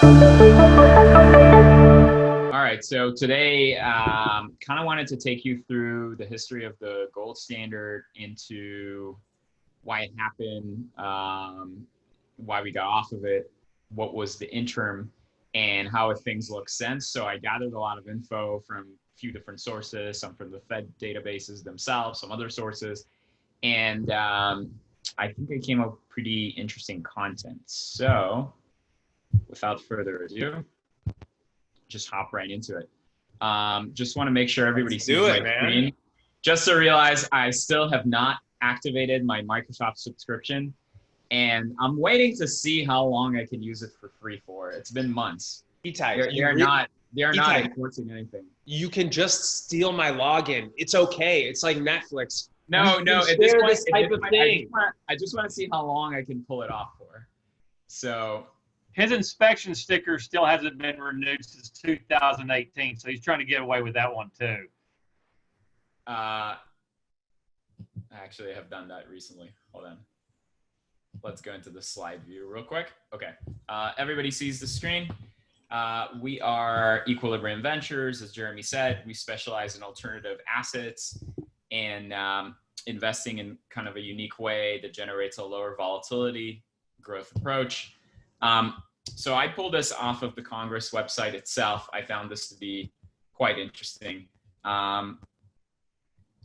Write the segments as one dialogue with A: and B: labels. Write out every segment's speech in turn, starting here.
A: All right, so today, kind of wanted to take you through the history of the gold standard, into why it happened, why we got off of it, what was the interim, and how things look since. So I gathered a lot of info from a few different sources, some from the Fed databases themselves, some other sources, and I think it came up with pretty interesting content. So without further ado, just hop right into it. Just want to make sure everybody sees my screen. Just to realize I still have not activated my Microsoft subscription, and I'm waiting to see how long I can use it for free for. It's been months. They're not enforcing anything.
B: You can just steal my login. It's okay. It's like Netflix.
A: No.
B: At this point,
A: I just want to see how long I can pull it off for. So
C: his inspection sticker still hasn't been renewed since 2018, so he's trying to get away with that one too.
A: I actually have done that recently. Hold on. Let's go into the slide view real quick. Okay. Everybody sees the screen. We are Equilibrium Ventures, as Jeremy said. We specialize in alternative assets and investing in kind of a unique way that generates a lower volatility growth approach. So I pulled this off of the Congress website itself. I found this to be quite interesting.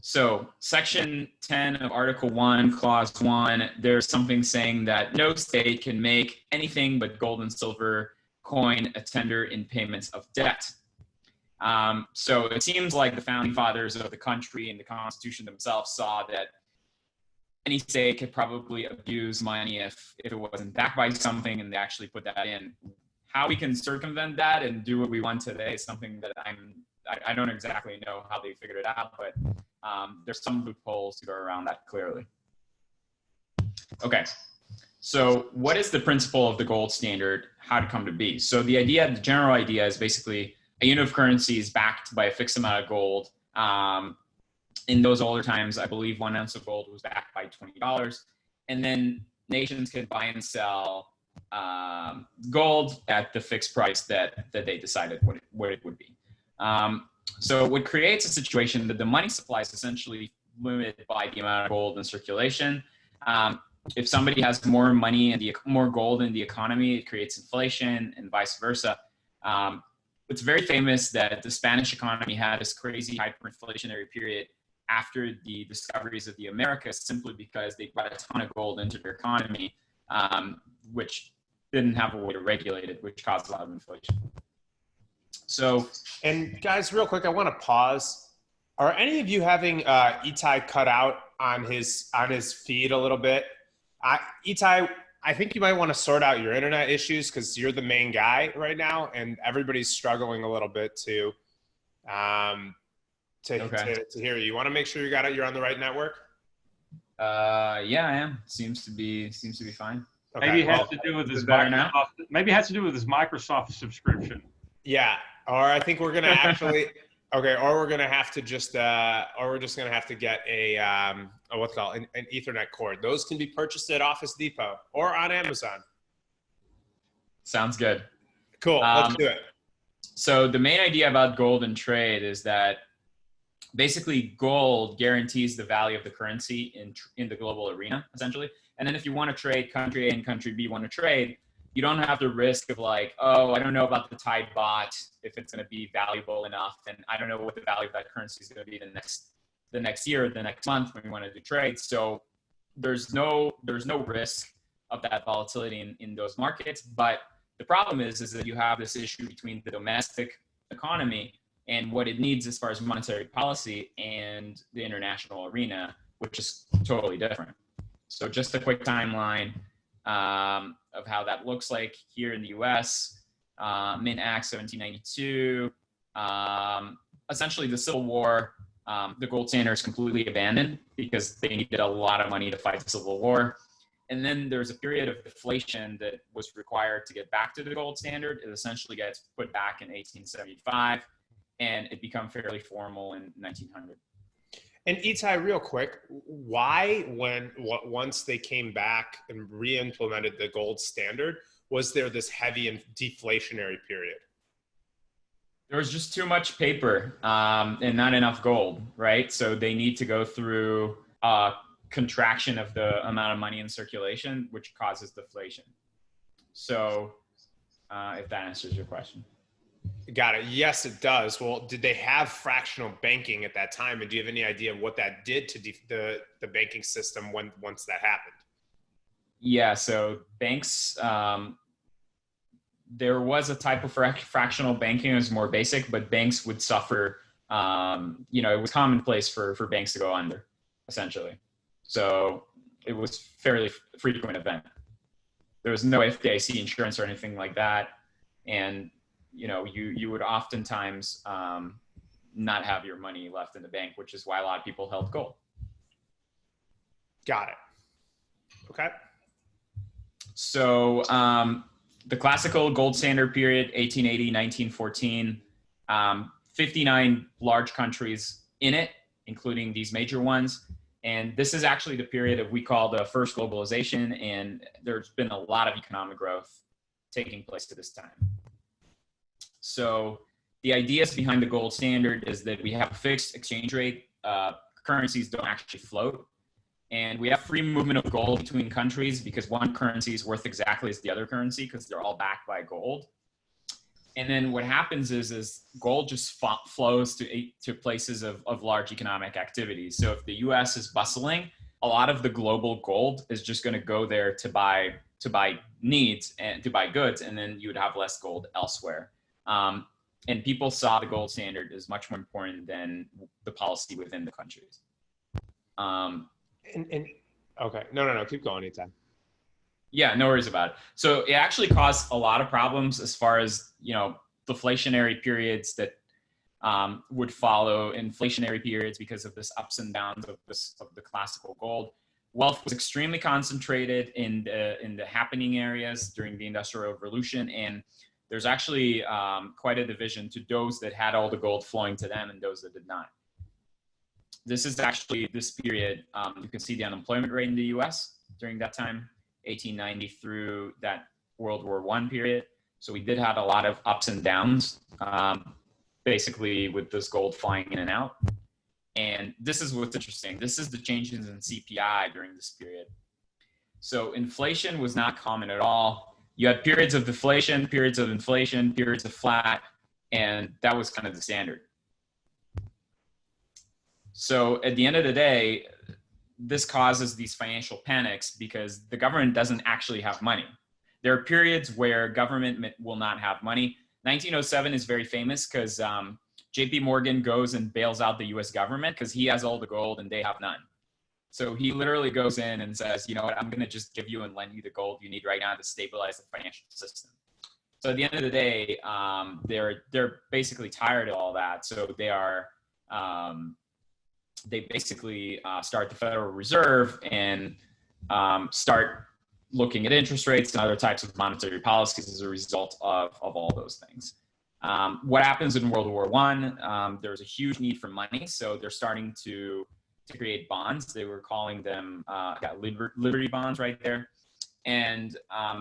A: So Section 10 of Article 1, Clause 1, there's something saying that no state can make anything but gold and silver coin a tender in payments of debt. So it seems like the founding fathers of the country and the Constitution themselves saw that any state could probably abuse money if it wasn't backed by something, and they actually put that in. How we can circumvent that and do what we want today is something that I don't exactly know how they figured it out, but there's some loopholes to go around that clearly. Okay, so what is the principle of the gold standard? How to come to be? So the general idea is basically a unit of currency is backed by a fixed amount of gold. In those older times, I believe 1 ounce of gold was backed by $20. And then nations could buy and sell gold at the fixed price that they decided what it would be. So what creates a situation that the money supply is essentially limited by the amount of gold in circulation. If somebody has more money and more gold in the economy, it creates inflation, and vice versa. It's very famous that the Spanish economy had this crazy hyperinflationary period after the discoveries of the Americas, simply because they brought a ton of gold into their economy, which didn't have a way to regulate it, which caused a lot of inflation. So,
B: and guys, real quick, I want to pause. Are any of you having Itai cut out on his feed a little bit? Itai, I think you might want to sort out your internet issues, because you're the main guy right now, and everybody's struggling a little bit to hear you. You want to make sure you're on the right network?
A: Yeah, I am. Seems to be fine.
C: Okay. Maybe it has to do with his Microsoft. Maybe it has to do with his Microsoft subscription.
B: Yeah, or I think we're gonna actually. Okay, or we're gonna have to just, or we're just gonna have to get an Ethernet cord. Those can be purchased at Office Depot or on Amazon.
A: Sounds good.
B: Cool. Let's do it.
A: So the main idea about gold and trade is that basically gold guarantees the value of the currency in the global arena, essentially. And then if you want to trade, country A and country B want to trade, you don't have the risk of like, oh, I don't know about the Tide bot, if it's going to be valuable enough, and I don't know what the value of that currency is going to be the next year, the next month when we want to do trades. So there's no risk of that volatility in those markets. But the problem is that you have this issue between the domestic economy and what it needs as far as monetary policy and the international arena, which is totally different. So just a quick timeline of how that looks like here in the U.S. Mint Act 1792, essentially the Civil War, the gold standard is completely abandoned because they needed a lot of money to fight the Civil War. And then there's a period of deflation that was required to get back to the gold standard. It essentially gets put back in 1875, and it became fairly formal in 1900.
B: And Itai, real quick, why, once they came back and re-implemented the gold standard, was there this heavy and deflationary period?
A: There was just too much paper and not enough gold, right? So they need to go through a contraction of the amount of money in circulation, which causes deflation. So if that answers your question.
B: Got it. Yes, it does. Well, did they have fractional banking at that time? And do you have any idea what that did to the banking system once that happened?
A: Yeah, so banks, there was a type of fractional banking. It was more basic, but banks would suffer. It was commonplace for banks to go under, essentially. So it was fairly frequent event. There was no FDIC insurance or anything like that. And you would oftentimes not have your money left in the bank, which is why a lot of people held gold.
B: Got it. Okay.
A: So the classical gold standard period, 1880, 1914, 59 large countries in it, including these major ones. And this is actually the period that we call the first globalization. And there's been a lot of economic growth taking place to this time. So the ideas behind the gold standard is that we have a fixed exchange rate. Currencies don't actually float. And we have free movement of gold between countries because one currency is worth exactly as the other currency because they're all backed by gold. And then what happens is gold just flows to places of large economic activities. So if the U.S. is bustling, a lot of the global gold is just going to go there to buy needs and to buy goods, and then you would have less gold elsewhere. And people saw the gold standard as much more important than the policy within the countries.
B: Okay, no, keep going anytime.
A: Yeah, no worries about it. So it actually caused a lot of problems as far as, deflationary periods that would follow inflationary periods because of this ups and downs of the classical gold. Wealth was extremely concentrated in the happening areas during the Industrial Revolution, and there's actually quite a division to those that had all the gold flowing to them and those that did not. This is actually this period. You can see the unemployment rate in the U.S. during that time, 1890 through that World War I period. So we did have a lot of ups and downs, basically with this gold flying in and out. And this is what's interesting. This is the changes in CPI during this period. So inflation was not common at all. You had periods of deflation, periods of inflation, periods of flat, and that was kind of the standard. So at the end of the day, this causes these financial panics because the government doesn't actually have money. There are periods where government will not have money. 1907 is very famous because JP Morgan goes and bails out the US government because he has all the gold and they have none. So he literally goes in and says, you know what, I'm going to just give you and lend you the gold you need right now to stabilize the financial system. So at the end of the day, they're basically tired of all that. So they basically start the Federal Reserve and start looking at interest rates and other types of monetary policies as a result of all those things. What happens in World War I? There's a huge need for money, so they're starting to create bonds. They were calling them Liberty bonds right there. And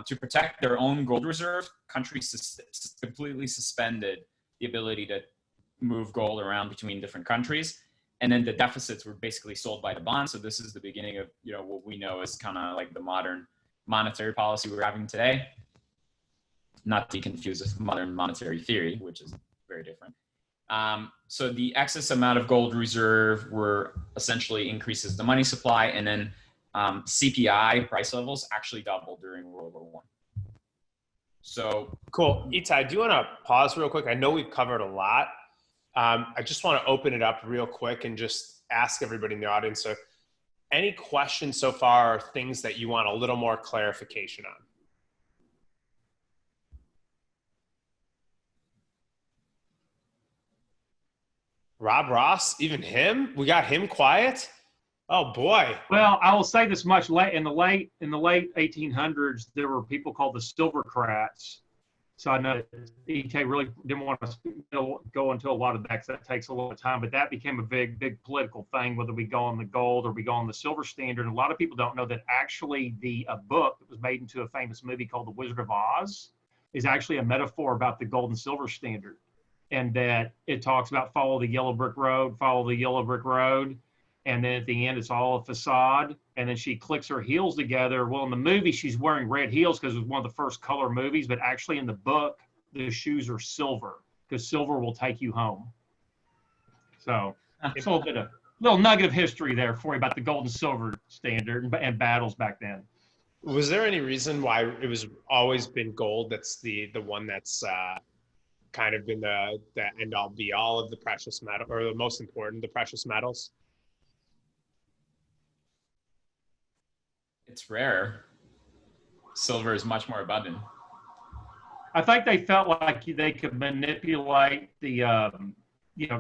A: to protect their own gold reserve, countries completely suspended the ability to move gold around between different countries. And then the deficits were basically sold by the bonds. So this is the beginning of what we know as kind of like the modern monetary policy we're having today. Not to be confused with modern monetary theory, which is very different. So the excess amount of gold reserve essentially increases the money supply, and then CPI price levels actually doubled during World War I. So
B: cool. Itai, do you want to pause real quick? I know we've covered a lot. I just want to open it up real quick and just ask everybody in the audience. So any questions so far, or things that you want a little more clarification on? Rob Ross, even him? We got him quiet? Oh boy.
C: Well, I will say this much: in the late 1800s, there were people called the Silvercrats. So I know EK really didn't want to go into a lot of that because that takes a lot of time, but that became a big political thing, whether we go on the gold or we go on the silver standard. And a lot of people don't know that actually a book that was made into a famous movie called The Wizard of Oz is actually a metaphor about the gold and silver standard. And that it talks about follow the yellow brick road. And then at the end, it's all a facade. And then she clicks her heels together. Well, in the movie, she's wearing red heels because it was one of the first color movies. But actually, in the book, the shoes are silver because silver will take you home. So it's a little nugget of history there for you about the gold and silver standard and battles back then.
B: Was there any reason why it was always been gold? That's the one that's kind of been the end all be all of the precious metal, or the most important, the precious metals?
A: It's rare. Silver is much more abundant.
C: I think they felt like they could manipulate the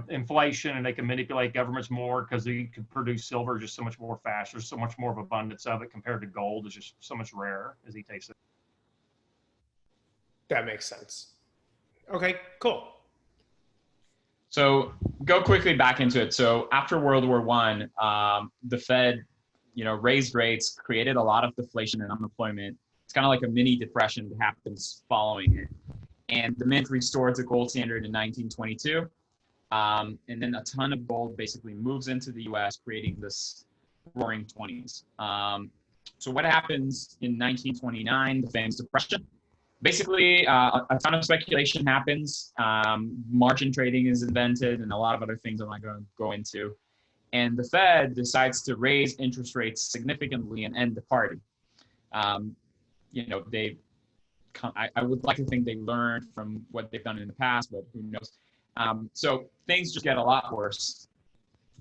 C: inflation, and they can manipulate governments more because you could produce silver just so much more faster, so much more of abundance of it compared to gold is just so much rarer, as he takes it.
B: That makes sense. Okay, cool.
A: So go quickly back into it. So after World War I, the Fed, raised rates, created a lot of deflation and unemployment. It's kind of like a mini depression that happens following it. And the Mint restored the gold standard in 1922. And then a ton of gold basically moves into the US, creating this roaring 20s. So what happens in 1929, the famous depression? Basically, a ton of speculation happens. Margin trading is invented and a lot of other things I'm not going to go into. And the Fed decides to raise interest rates significantly and end the party. I would like to think they learned from what they've done in the past, but who knows? So things just get a lot worse.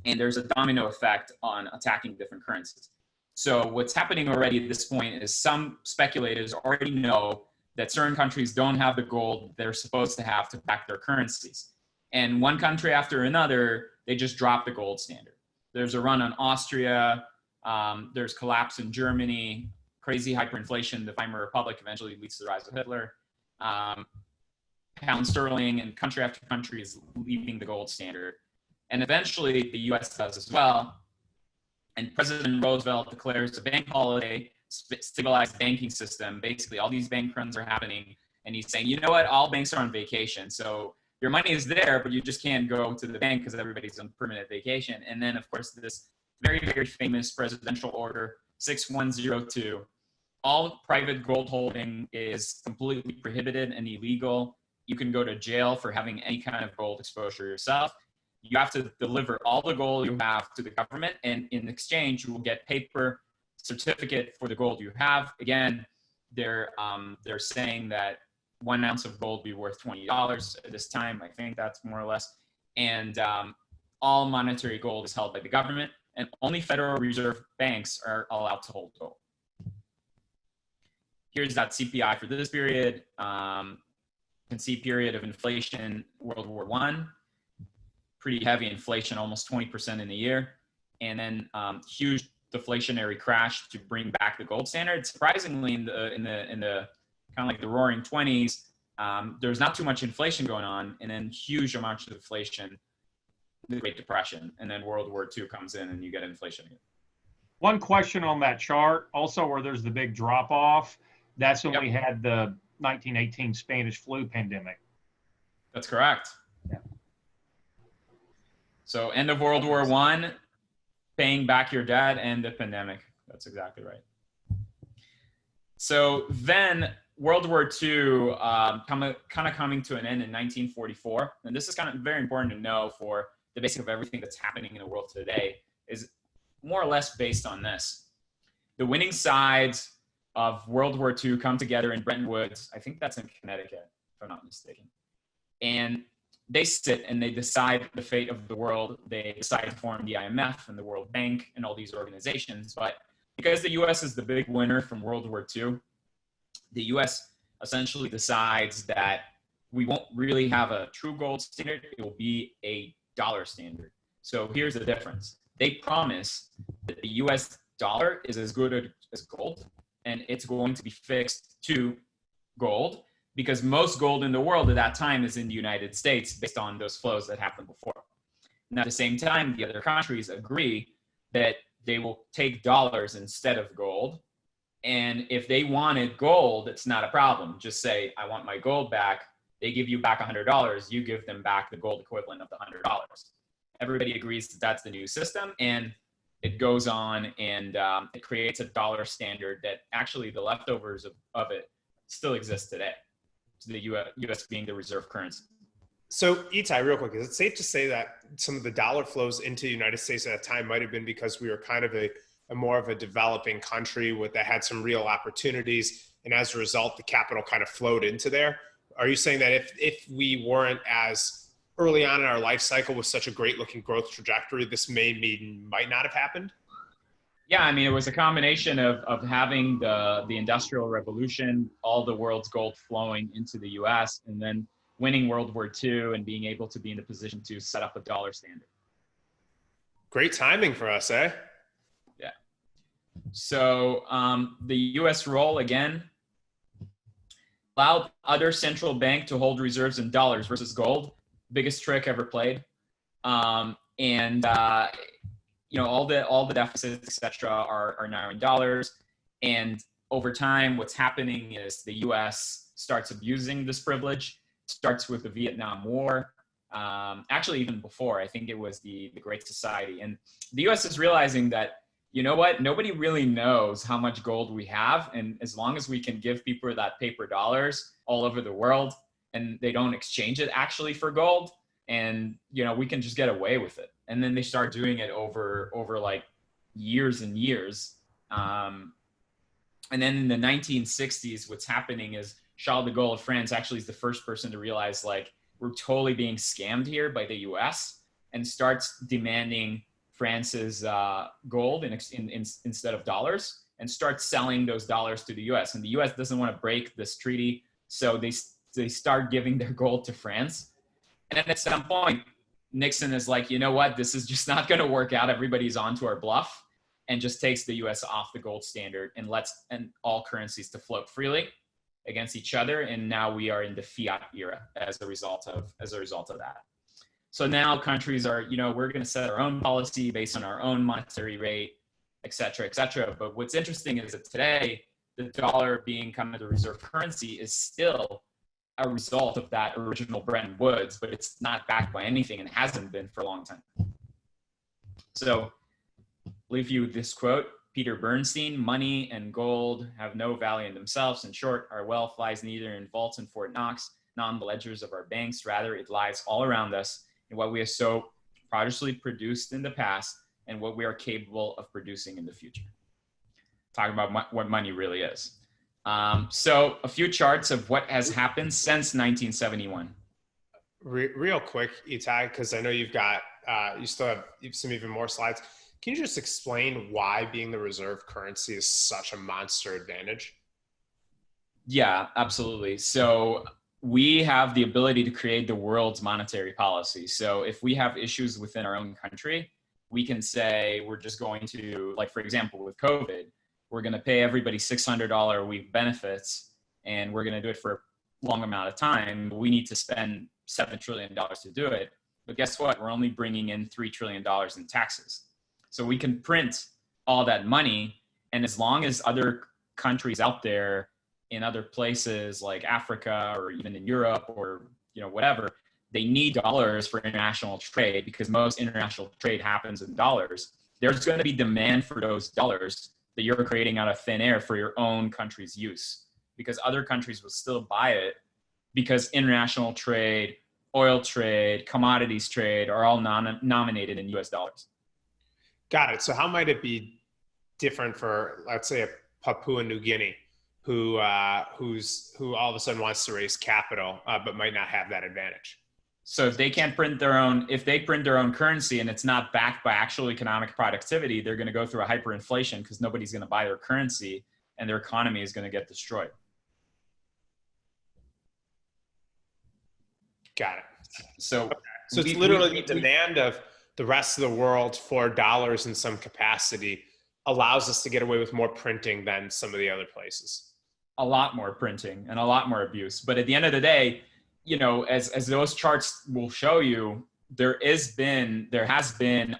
A: And there's a domino effect on attacking different currencies. So what's happening already at this point is some speculators already know that certain countries don't have the gold they're supposed to have to back their currencies. And one country after another, they just drop the gold standard. There's a run on Austria. There's collapse in Germany. Crazy hyperinflation. The Weimar Republic eventually leads to the rise of Hitler. Pound sterling, and country after country is leaving the gold standard. And eventually the US does as well. And President Roosevelt declares a bank holiday, stabilized banking system. Basically, all these bank runs are happening. And he's saying, you know what, all banks are on vacation. So your money is there, but you just can't go to the bank because everybody's on permanent vacation. And then, of course, this very, very famous presidential order, 6102. All private gold holding is completely prohibited and illegal. You can go to jail for having any kind of gold exposure yourself. You have to deliver all the gold you have to the government, and in exchange, you will get paper certificate for the gold you have. Again, they're saying that 1 ounce of gold be worth $20 at this time. I think that's more or less. And all monetary gold is held by the government, and only Federal Reserve banks are allowed to hold gold. Here's that CPI for this period. You can see period of inflation, World War I. Pretty heavy inflation, almost 20% in a year. And then huge deflationary crash to bring back the gold standard. Surprisingly, in the kind of like the roaring 20s, there's not too much inflation going on, and then huge amounts of inflation, the Great Depression, and then World War II comes in and you get inflation again.
C: One question on that chart, also where there's the big drop off, that's when we had the 1918 Spanish flu pandemic.
A: That's correct.
C: Yeah.
A: So end of World War I, paying back your debt, and the pandemic. That's exactly right. So then World War II kind of coming to an end in 1944. And this is kind of very important to know for the basic of everything that's happening in the world today, is more or less based on this. The winning sides of World War II come together in Bretton Woods. I think that's in Connecticut, if I'm not mistaken. And they sit and they decide the fate of the world. They decide to form the IMF and the World Bank and all these organizations. But because the US is the big winner from World War II, the US essentially decides that we won't really have a true gold standard. It will be a dollar standard. So here's the difference. They promise that the US dollar is as good as gold, and it's going to be fixed to gold. because most gold in the world at that time is in the United States based on those flows that happened before. And at the same time, the other countries agree that they will take dollars instead of gold. And if they wanted gold, it's not a problem. Just say, I want my gold back. They give you back $100. You give them back the gold equivalent of the $100. Everybody agrees that that's the new system. And it goes on, and it creates a dollar standard that actually the leftovers of it still exist today. So the U.S. being the reserve currency.
B: So Itai, real quick, is it safe to say that some of the dollar flows into the United States at that time might have been because we were kind of a more of a developing country that had some real opportunities, and as a result, the capital kind of flowed into there? Are you saying that if we weren't as early on in our life cycle with such a great looking growth trajectory, this might not have happened?
A: Yeah, I mean, it was a combination of having the Industrial Revolution, all the world's gold flowing into the U.S., and then winning World War II and being able to be in the position to set up a dollar standard.
B: Great timing for us, eh?
A: Yeah. So the U.S. role, again, allowed other central bank to hold reserves in dollars versus gold. Biggest trick ever played. All the deficits, et cetera, are now in dollars. And over time, what's happening is the U.S. starts abusing this privilege. Starts with the Vietnam War. Actually, even before, I think it was the Great Society. And the U.S. is realizing that, you know what, nobody really knows how much gold we have. And as long as we can give people that paper dollars all over the world and they don't exchange it actually for gold, and, we can just get away with it. And then they start doing it over like years and years. And then in the 1960s, what's happening is Charles de Gaulle of France actually is the first person to realize, like, we're totally being scammed here by the US, and starts demanding France's gold instead of dollars, and starts selling those dollars to the US. And the US doesn't want to break this treaty, so they start giving their gold to France. And then at some point, Nixon is like, you know what, this is just not going to work out. Everybody's onto our bluff, and just takes the US off the gold standard and lets all currencies to float freely against each other. And now we are in the fiat era as a result of that. So now countries are, we're going to set our own policy based on our own monetary rate, et cetera, et cetera. But what's interesting is that today, the dollar being kind of the reserve currency is still a result of that original Bretton Woods, but it's not backed by anything and hasn't been for a long time. So I'll leave you with this quote. Peter Bernstein: money and gold have no value in themselves. In short, our wealth lies neither in vaults in Fort Knox, nor in the ledgers of our banks. Rather, it lies all around us in what we have so prodigiously produced in the past and what we are capable of producing in the future. Talking about what money really is. So a few charts of what has happened since 1971.
B: Real quick, Itai, because I know you've got, you still have some even more slides. Can you just explain why being the reserve currency is such a monster advantage?
A: Yeah, absolutely. So we have the ability to create the world's monetary policy. So if we have issues within our own country, we can say we're just going to, like, for example, with COVID, we're going to pay everybody $600 a week benefits, and we're going to do it for a long amount of time. We need to spend $7 trillion to do it. But guess what? We're only bringing in $3 trillion in taxes. So we can print all that money. And as long as other countries out there in other places like Africa or even in Europe or, whatever, they need dollars for international trade, because most international trade happens in dollars. There's going to be demand for those dollars that you're creating out of thin air for your own country's use, because other countries will still buy it, because international trade, oil trade, commodities trade are all nominated in US dollars.
B: Got it. So how might it be different for, let's say, a Papua New Guinea who all of a sudden wants to raise capital, but might not have that advantage?
A: So if they print their own currency and it's not backed by actual economic productivity, they're going to go through a hyperinflation, because nobody's going to buy their currency and their economy is going to get destroyed.
B: Got it.
A: So,
B: okay. So it's literally the demand of the rest of the world for dollars in some capacity allows us to get away with more printing than some of the other places.
A: a lot more printing and a lot more abuse. But at the end of the day, you know, as those charts will show you, there has been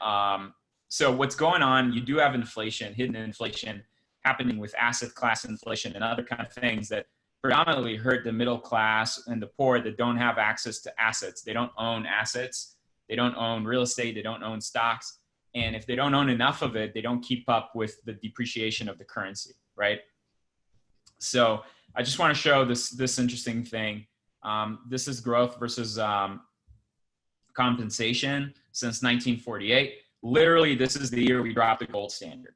A: so what's going on, you do have inflation, hidden inflation happening with asset class inflation and other kind of things that predominantly hurt the middle class and the poor that don't have access to assets. They don't own assets. They don't own real estate. They don't own stocks. And if they don't own enough of it, they don't keep up with the depreciation of the currency, right? So I just want to show this interesting thing. This is growth versus compensation since 1948. Literally, this is the year we dropped the gold standard.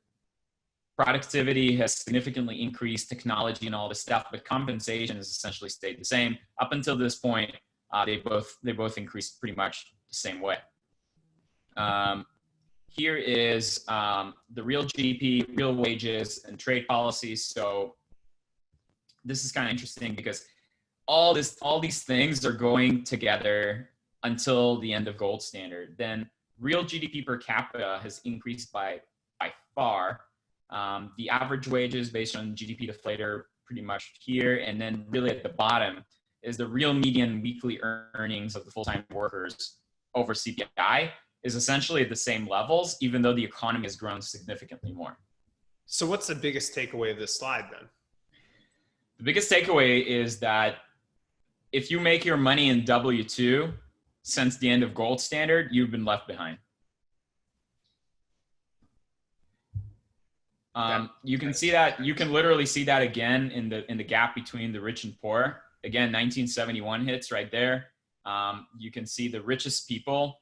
A: Productivity has significantly increased, technology and all this stuff, but compensation has essentially stayed the same. Up until this point, they both increased pretty much the same way. Here is the real GDP, real wages, and trade policies. So this is kind of interesting because all these things are going together until the end of gold standard. Then real GDP per capita has increased by far. The average wages based on GDP deflator pretty much here. And then really at the bottom is the real median weekly earnings of the full-time workers over CPI is essentially at the same levels, even though the economy has grown significantly more.
B: So what's the biggest takeaway of this slide then?
A: The biggest takeaway is that if you make your money in W-2 since the end of gold standard, you've been left behind. You can see that, you can literally see that again in the gap between the rich and poor. Again, 1971 hits right there. You can see the richest people,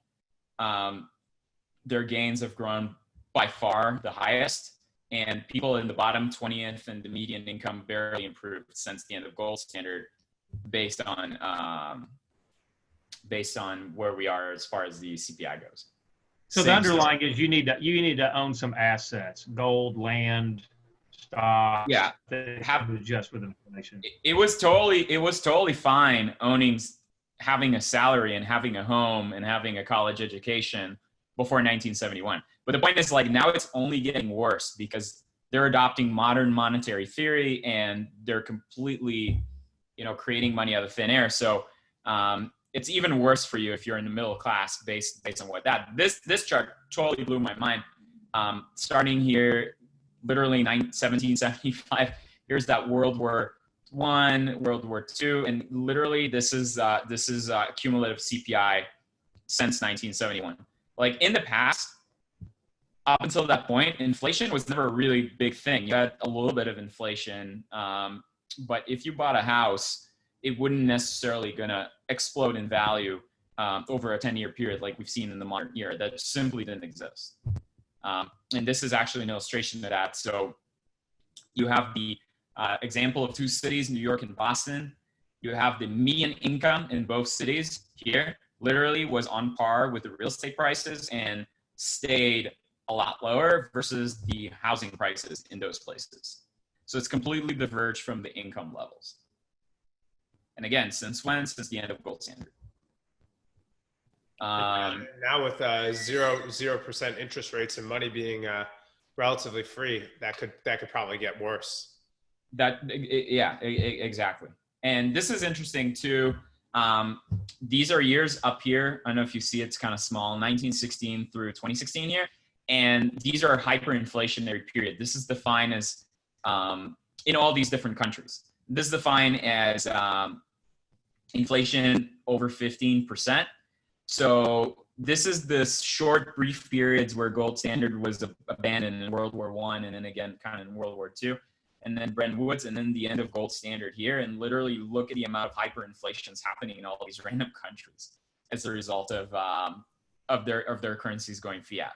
A: their gains have grown by far the highest, and people in the bottom 20th and the median income barely improved since the end of gold standard based on where we are as far as the CPI goes.
C: So the underlying is you need to own some assets, gold, land, stock.
A: Yeah,
C: have to adjust with inflation.
A: It was totally fine having a salary and having a home and having a college education before 1971. But the point is, like, now it's only getting worse because they're adopting modern monetary theory and they're completely, you know, creating money out of thin air. So it's even worse for you if you're in the middle class based on what that. This chart totally blew my mind. Starting here, literally 1775. Here's that World War I, World War II, and literally this is cumulative CPI since 1971. Like in the past, up until that point, inflation was never a really big thing. You had a little bit of inflation, but if you bought a house, it wouldn't necessarily gonna explode in value over a 10-year period like we've seen in the modern era. That simply didn't exist. And this is actually an illustration of that. So you have the example of two cities, New York and Boston. You have the median income in both cities here, literally was on par with the real estate prices and stayed a lot lower versus the housing prices in those places. So it's completely diverged from the income levels. And again, since when? Since the end of gold standard.
B: Now with 0% interest rates and money being relatively free, that could probably get worse.
A: Yeah, exactly. And this is interesting too. These are years up here. I don't know if you see it's kind of small, 1916 through 2016 here. And these are hyperinflationary period. This is defined as in all these different countries. This is defined as inflation over 15%. So this is this short, brief periods where gold standard was abandoned in World War I, and then again kind of in World War II, and then Bretton Woods, and then the end of gold standard here. And literally look at the amount of hyperinflations happening in all these random countries as a result of their currencies going fiat.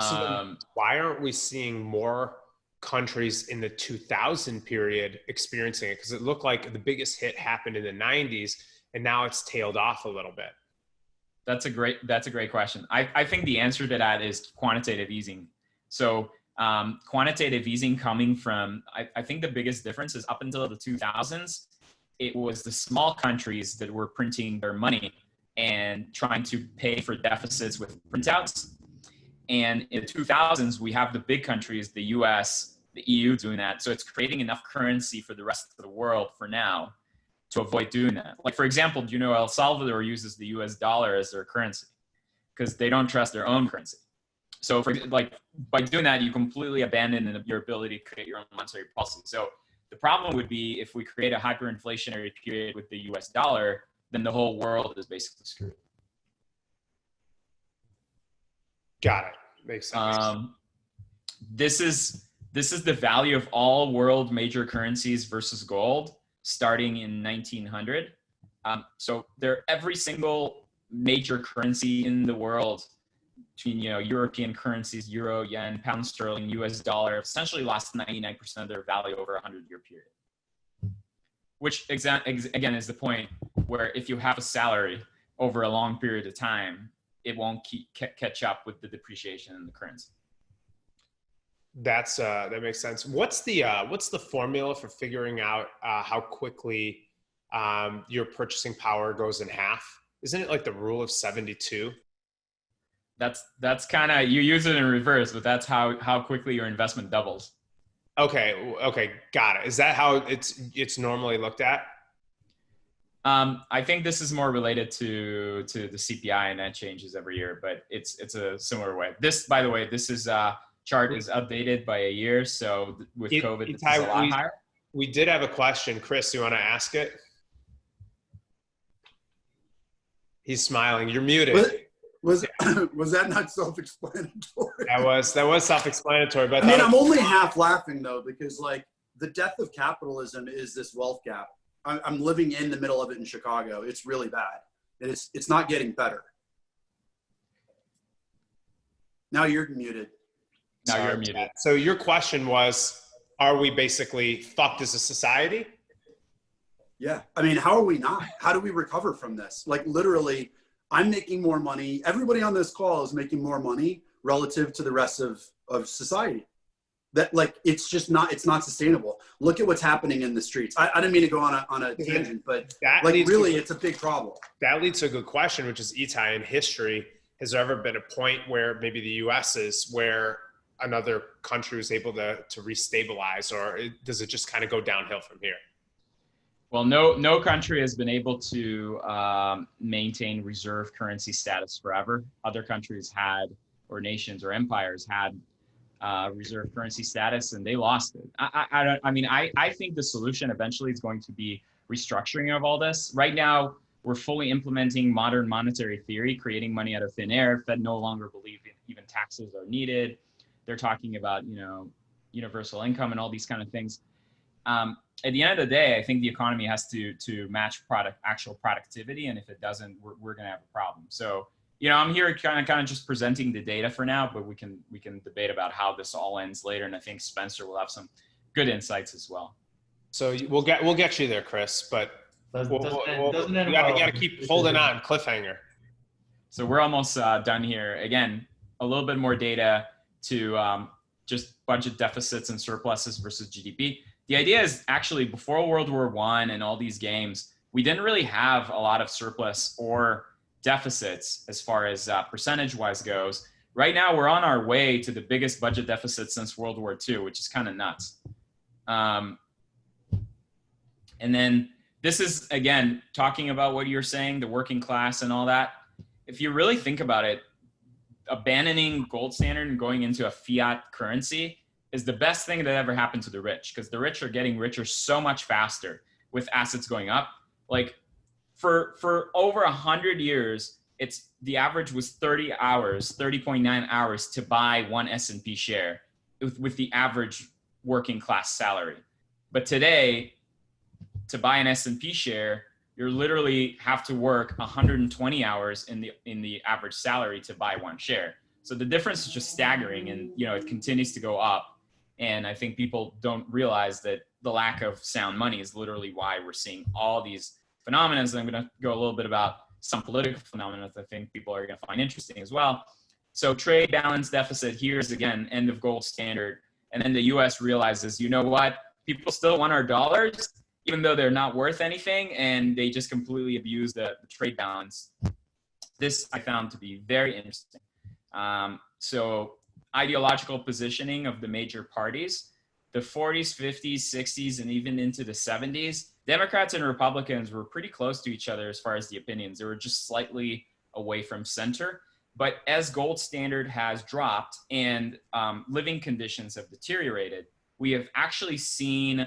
B: So why aren't we seeing more countries in the 2000 period experiencing it? Because it looked like the biggest hit happened in the 90s, and now it's tailed off a little bit.
A: That's a great question. I think the answer to that is quantitative easing. So quantitative easing coming from, I think the biggest difference is up until the 2000s, it was the small countries that were printing their money and trying to pay for deficits with printouts. And in the 2000s, we have the big countries, the U.S., the EU doing that. So it's creating enough currency for the rest of the world for now to avoid doing that. Like, for example, do you know El Salvador uses the US dollar as their currency because they don't trust their own currency. So by doing that, you completely abandon your ability to create your own monetary policy. So the problem would be if we create a hyperinflationary period with the US dollar, then the whole world is basically screwed.
B: Got it. Makes sense.
A: This is the value of all world major currencies versus gold starting in 1900. So every single major currency in the world, between European currencies, euro, yen, pound sterling, US dollar, essentially lost 99% of their value over a 100-year period. Which again is the point where if you have a salary over a long period of time, it won't catch up with the depreciation in the currency.
B: That makes sense. What's the formula for figuring out how quickly your purchasing power goes in half? Isn't it like the rule of 72?
A: That's kind of, you use it in reverse, but that's how quickly your investment doubles.
B: Okay, got it. Is that how it's normally looked at?
A: I think this is more related to the CPI, and that changes every year, but it's a similar way. This, by the way, chart is updated by a year, so with COVID, it's a lot higher.
B: We did have a question. Chris, you want to ask it? He's smiling. You're muted.
D: Was that not self-explanatory?
B: That was self-explanatory. But
D: I mean, I'm only half laughing though, because like the death of capitalism is this wealth gap. I'm living in the middle of it in Chicago. It's really bad, and it's not getting better. Now you're muted.
A: Now you're muted.
B: So your question was, are we basically fucked as a society?
D: Yeah. I mean, how are we not? How do we recover from this? Like literally, I'm making more money. Everybody on this call is making more money relative to the rest of society. That like, it's not sustainable. Look at what's happening in the streets. I didn't mean to go on a tangent, but like really it's a big problem. That
B: leads to a good question, which is, Itai, in history, has there ever been a point where maybe the US is where another country was able to restabilize, or does it just kind of go downhill from here?
A: Well, no country has been able to maintain reserve currency status forever. Other countries had, or nations or empires had reserve currency status, and they lost it. I think the solution eventually is going to be restructuring of all this. Right now, we're fully implementing modern monetary theory, creating money out of thin air. Fed no longer believe even taxes are needed. They're talking about, universal income and all these kind of things. At the end of the day, I think the economy has to match actual productivity, and if it doesn't, we're going to have a problem. So, I'm here kind of just presenting the data for now, but we can debate about how this all ends later, and I think Spencer will have some good insights as well.
B: So we'll get you there, Chris, but we got to keep holding on, cliffhanger.
A: So we're almost done here. Again, a little bit more data to just budget deficits and surpluses versus GDP. The idea is actually before World War I and all these games, we didn't really have a lot of surplus or deficits as far as percentage-wise goes. Right now, we're on our way to the biggest budget deficit since World War II, which is kind of nuts. And then this is, again, talking about what you're saying, the working class and all that. If you really think about it, abandoning gold standard and going into a fiat currency is the best thing that ever happened to the rich, because the rich are getting richer so much faster with assets going up. Like for over 100 years, the average was 30.9 hours to buy one S&P share with the average working class salary. But today, to buy an S&P share, you literally have to work 120 hours in the average salary to buy one share. So the difference is just staggering, and it continues to go up. And I think people don't realize that the lack of sound money is literally why we're seeing all these phenomena. And I'm going to go a little bit about some political phenomena that I think people are going to find interesting as well. So trade balance deficit, here's again, end of gold standard. And then the US realizes, you know what? People still want our dollars, even though they're not worth anything. And they just completely abuse the trade balance. This I found to be very interesting. So ideological positioning of the major parties. the 40s, 50s, 60s, and even into the 70s, Democrats and Republicans were pretty close to each other as far as the opinions. They were just slightly away from center. But as gold standard has dropped and living conditions have deteriorated, we have actually seen,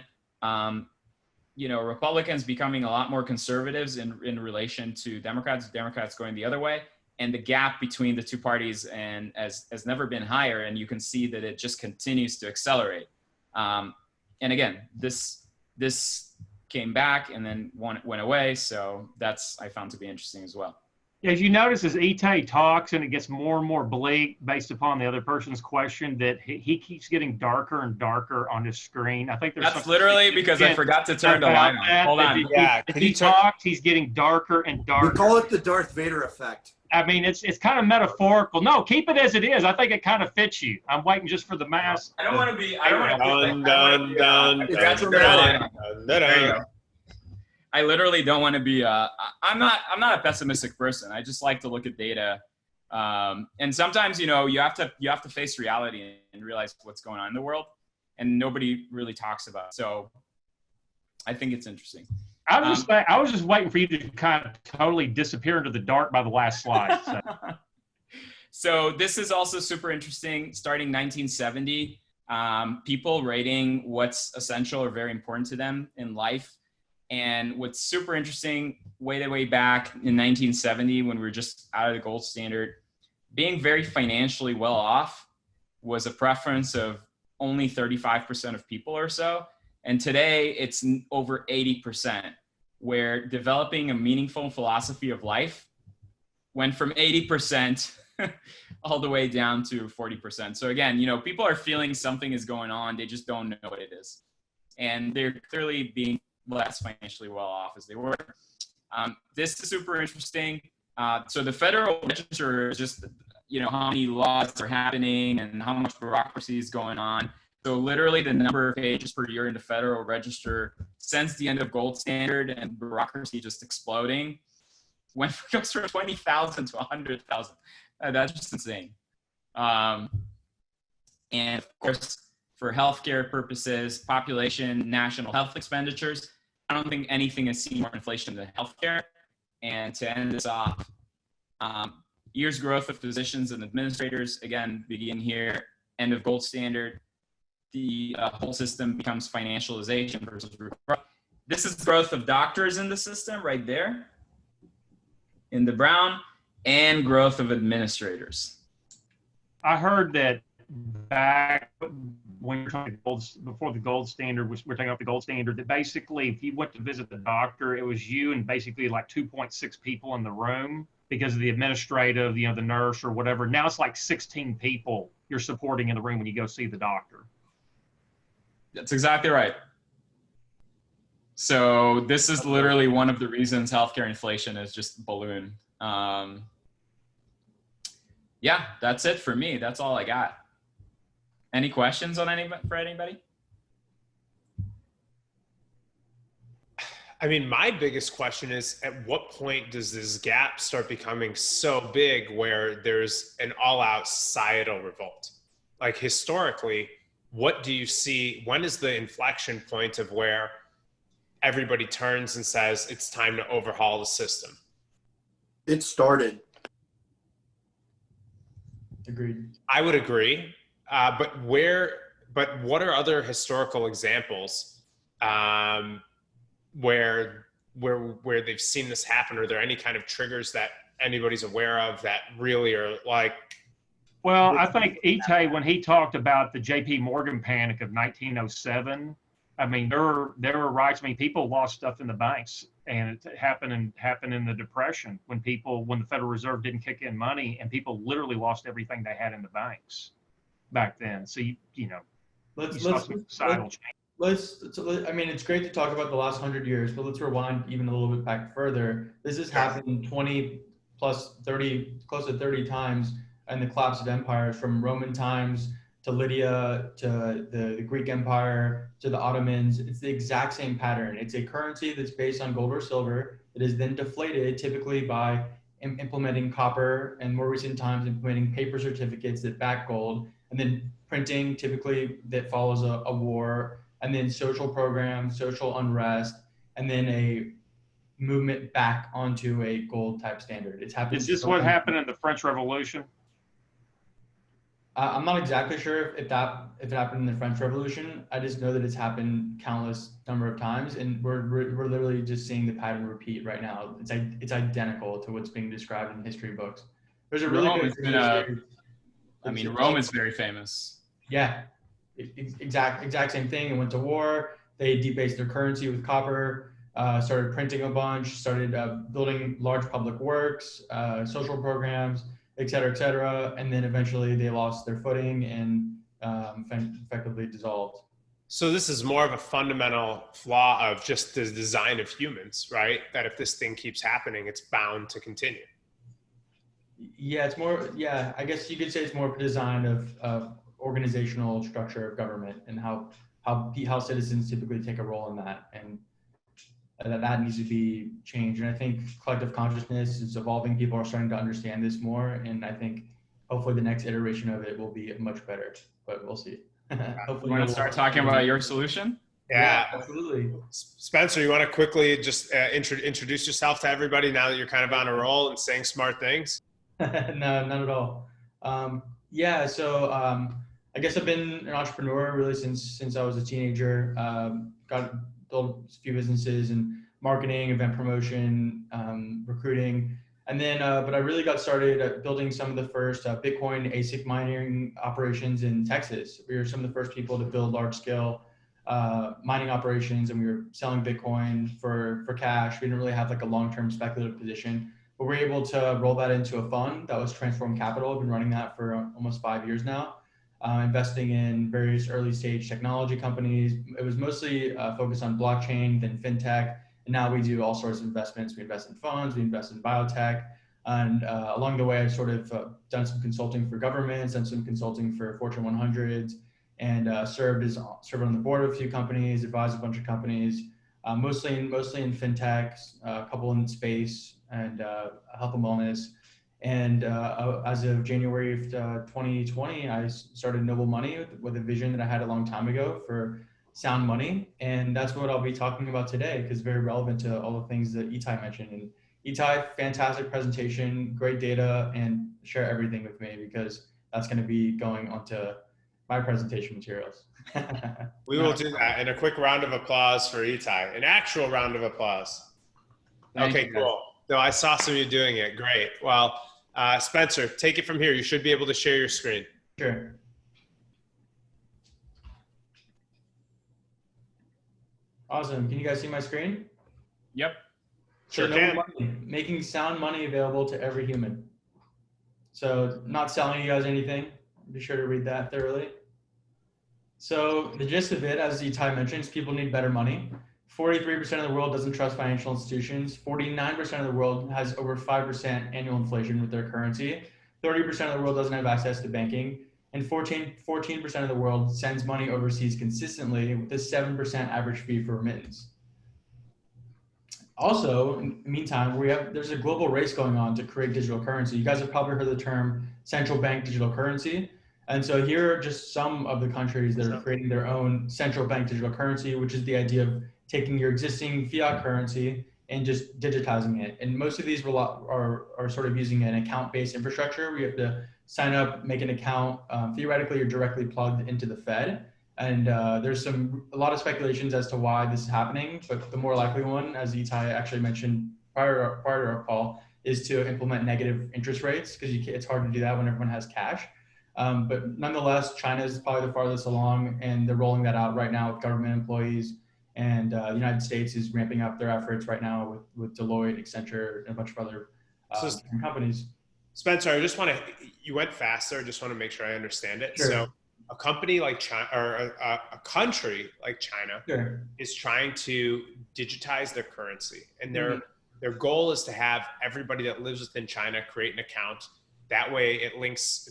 A: Republicans becoming a lot more conservatives in relation to Democrats going the other way. And the gap between the two parties has never been higher. And you can see that it just continues to accelerate. And again, this came back and then went away. So that's, I found to be interesting as well.
C: As you notice, as Itai talks and it gets more and more bleak based upon the other person's question, that he keeps getting darker and darker on his screen. I think
A: that's literally because I forgot to turn the light on. Hold on.
C: If he talks, he's getting darker and darker.
D: We call it the Darth Vader effect.
C: I mean, it's kind of metaphorical. No, keep it as it is. I think it kind of fits you. I'm waiting just for the mask.
A: I don't want to be. I literally don't want to be. I'm not a pessimistic person. I just like to look at data, and sometimes you have to face reality and realize what's going on in the world, and nobody really talks about it. So I think it's interesting.
C: I was just waiting for you to kind of totally disappear into the dark by the last slide. So.
A: So this is also super interesting. Starting 1970, people rating what's essential or very important to them in life. And what's super interesting, way back in 1970, when we were just out of the gold standard, being very financially well off was a preference of only 35% of people or so. And today it's over 80%, where developing a meaningful philosophy of life went from 80% all the way down to 40%. So again, people are feeling something is going on. They just don't know what it is. And they're clearly being less financially well off as they were. This is super interesting. So the Federal Register is just, how many laws are happening and how much bureaucracy is going on. So literally the number of pages per year in the Federal Register since the end of gold standard and bureaucracy just exploding goes from 20,000 to 100,000. That's just insane. And of course, for healthcare purposes, population, national health expenditures, I don't think anything has seen more inflation than healthcare. And to end this off, years growth of physicians and administrators, again, begin here, end of gold standard. The whole system becomes financialization versus growth. This is growth of doctors in the system right there in the brown, and growth of administrators.
C: I heard that back when you're talking before the gold standard, we're talking about the gold standard, that basically if you went to visit the doctor, it was you and basically like 2.6 people in the room because of the administrative, the nurse or whatever. Now it's like 16 people you're supporting in the room when you go see the doctor.
A: That's exactly right. So this is literally one of the reasons healthcare inflation is just balloon. Yeah, that's it for me. That's all I got. Any questions on anybody?
B: I mean, my biggest question is, at what point does this gap start becoming so big where there's an all-out societal revolt? Like historically, what do you see? When is the inflection point of where everybody turns and says it's time to overhaul the system?
D: It started.
E: Agreed.
B: I would agree. But what are other historical examples where they've seen this happen? Are there any kind of triggers that anybody's aware of that really are like?
C: Well, I think Itai, when he talked about the J.P. Morgan panic of 1907, I mean, there were riots. I mean, people lost stuff in the banks, and it happened in the Depression when the Federal Reserve didn't kick in money, and people literally lost everything they had in the banks back then. So societal change.
E: I mean, it's great to talk about the last 100 years, but let's rewind even a little bit back further. This has happened 20 plus 30, close to 30 times in the collapse of empires, from Roman times to Lydia, to the Greek Empire, to the Ottomans. It's the exact same pattern. It's a currency that's based on gold or silver. It is then deflated, typically by implementing copper, and more recent times implementing paper certificates that back gold. and then printing typically that follows a war, and then social programs, social unrest, and then a movement back onto a gold type standard. It's happened.
C: Is this what happened in the French Revolution?
E: I'm not exactly sure if it happened in the French Revolution. I just know that it's happened countless number of times, and we're literally just seeing the pattern repeat right now. It's identical to what's being described in history books. There's a really good video series.
A: Rome is very famous.
E: Yeah, exact same thing. It went to war. They debased their currency with copper. Started printing a bunch. Started building large public works, social programs, et cetera, and then eventually they lost their footing and effectively dissolved.
B: So this is more of a fundamental flaw of just the design of humans, right? That if this thing keeps happening, it's bound to continue.
E: Yeah, it's more. Yeah, I guess you could say it's more of a design of organizational structure of government and how citizens typically take a role in that, and that needs to be changed. And I think collective consciousness is evolving. People are starting to understand this more, and I think hopefully the next iteration of it will be much better. But we'll see. Hopefully,
A: you want to start talking about your solution?
B: Yeah,
E: absolutely.
B: Spencer, you want to quickly just introduce yourself to everybody now that you're kind of on a roll and saying smart things?
E: No, not at all. I guess I've been an entrepreneur really since I was a teenager. Built a few businesses in marketing, event promotion, recruiting, and then but I really got started at building some of the first Bitcoin ASIC mining operations in Texas. We were some of the first people to build large scale mining operations, and we were selling Bitcoin for cash. We didn't really have like a long-term speculative position, but we were able to roll that into a fund that was Transform Capital. I've been running that for almost 5 years now. Investing in various early stage technology companies. It was mostly focused on blockchain, then fintech, and now we do all sorts of investments. We invest in funds, we invest in biotech, and along the way I've sort of done some consulting for governments, done some consulting for Fortune 100s, and served on the board of a few companies, advised a bunch of companies, mostly in fintech, a couple in space, and health and wellness. And as of January of 2020, I started Noble Money with a vision that I had a long time ago for sound money. And that's what I'll be talking about today, because it's very relevant to all the things that Itai mentioned. And Itai, fantastic presentation, great data, and share everything with me, because that's going to be going onto my presentation materials.
B: We will do that. And a quick round of applause for Itai, an actual round of applause. Okay, cool. No, I saw some of you doing it. Great. Well, Spencer, take it from here. You should be able to share your screen.
E: Sure. Awesome. Can you guys see my screen?
A: Yep.
B: Sure
E: so
B: can.
E: Money, making sound money available to every human. So not selling you guys anything. Be sure to read that thoroughly. So the gist of it, as Itai mentions, people need better money. 43% of the world doesn't trust financial institutions. 49% of the world has over 5% annual inflation with their currency. 30% of the world doesn't have access to banking. And 14% of the world sends money overseas consistently with a 7% average fee for remittance. Also, in the meantime, there's a global race going on to create digital currency. You guys have probably heard the term central bank digital currency. And so here are just some of the countries that are creating their own central bank digital currency, which is the idea of taking your existing fiat currency and just digitizing it. And most of these are sort of using an account-based infrastructure. We have to sign up, make an account. Theoretically, you're directly plugged into the Fed. And there's a lot of speculations as to why this is happening. But the more likely one, as Itai actually mentioned prior to our call, is to implement negative interest rates, because it's hard to do that when everyone has cash. But nonetheless, China is probably the farthest along, and they're rolling that out right now with government employees. And the United States is ramping up their efforts right now with Deloitte, Accenture, and a bunch of other companies.
B: Spencer, you went faster. I just want to make sure I understand it.
E: Sure.
B: So a company like China, or a country like China,
E: Sure,
B: is trying to digitize their currency. And their goal is to have everybody that lives within China create an account. That way it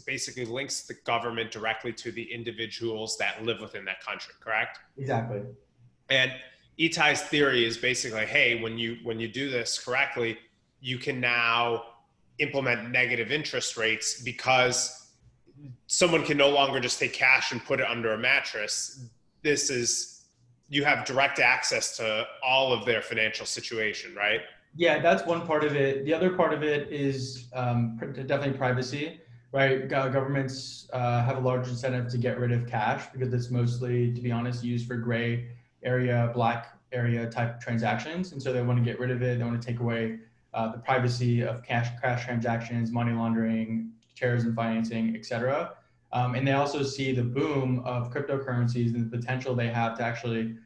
B: basically links the government directly to the individuals that live within that country, correct?
E: Exactly.
B: And Itai's theory is basically, hey, when you do this correctly, you can now implement negative interest rates, because someone can no longer just take cash and put it under a mattress. You have direct access to all of their financial situation, right?
E: Yeah, that's one part of it. The other part of it is definitely privacy, right? Governments have a large incentive to get rid of cash because it's mostly, to be honest, used for gray area, black area type transactions. And so they want to get rid of it. They want to take away the privacy of cash transactions, money laundering, terrorism financing, et cetera. And they also see the boom of cryptocurrencies and the potential they have to actually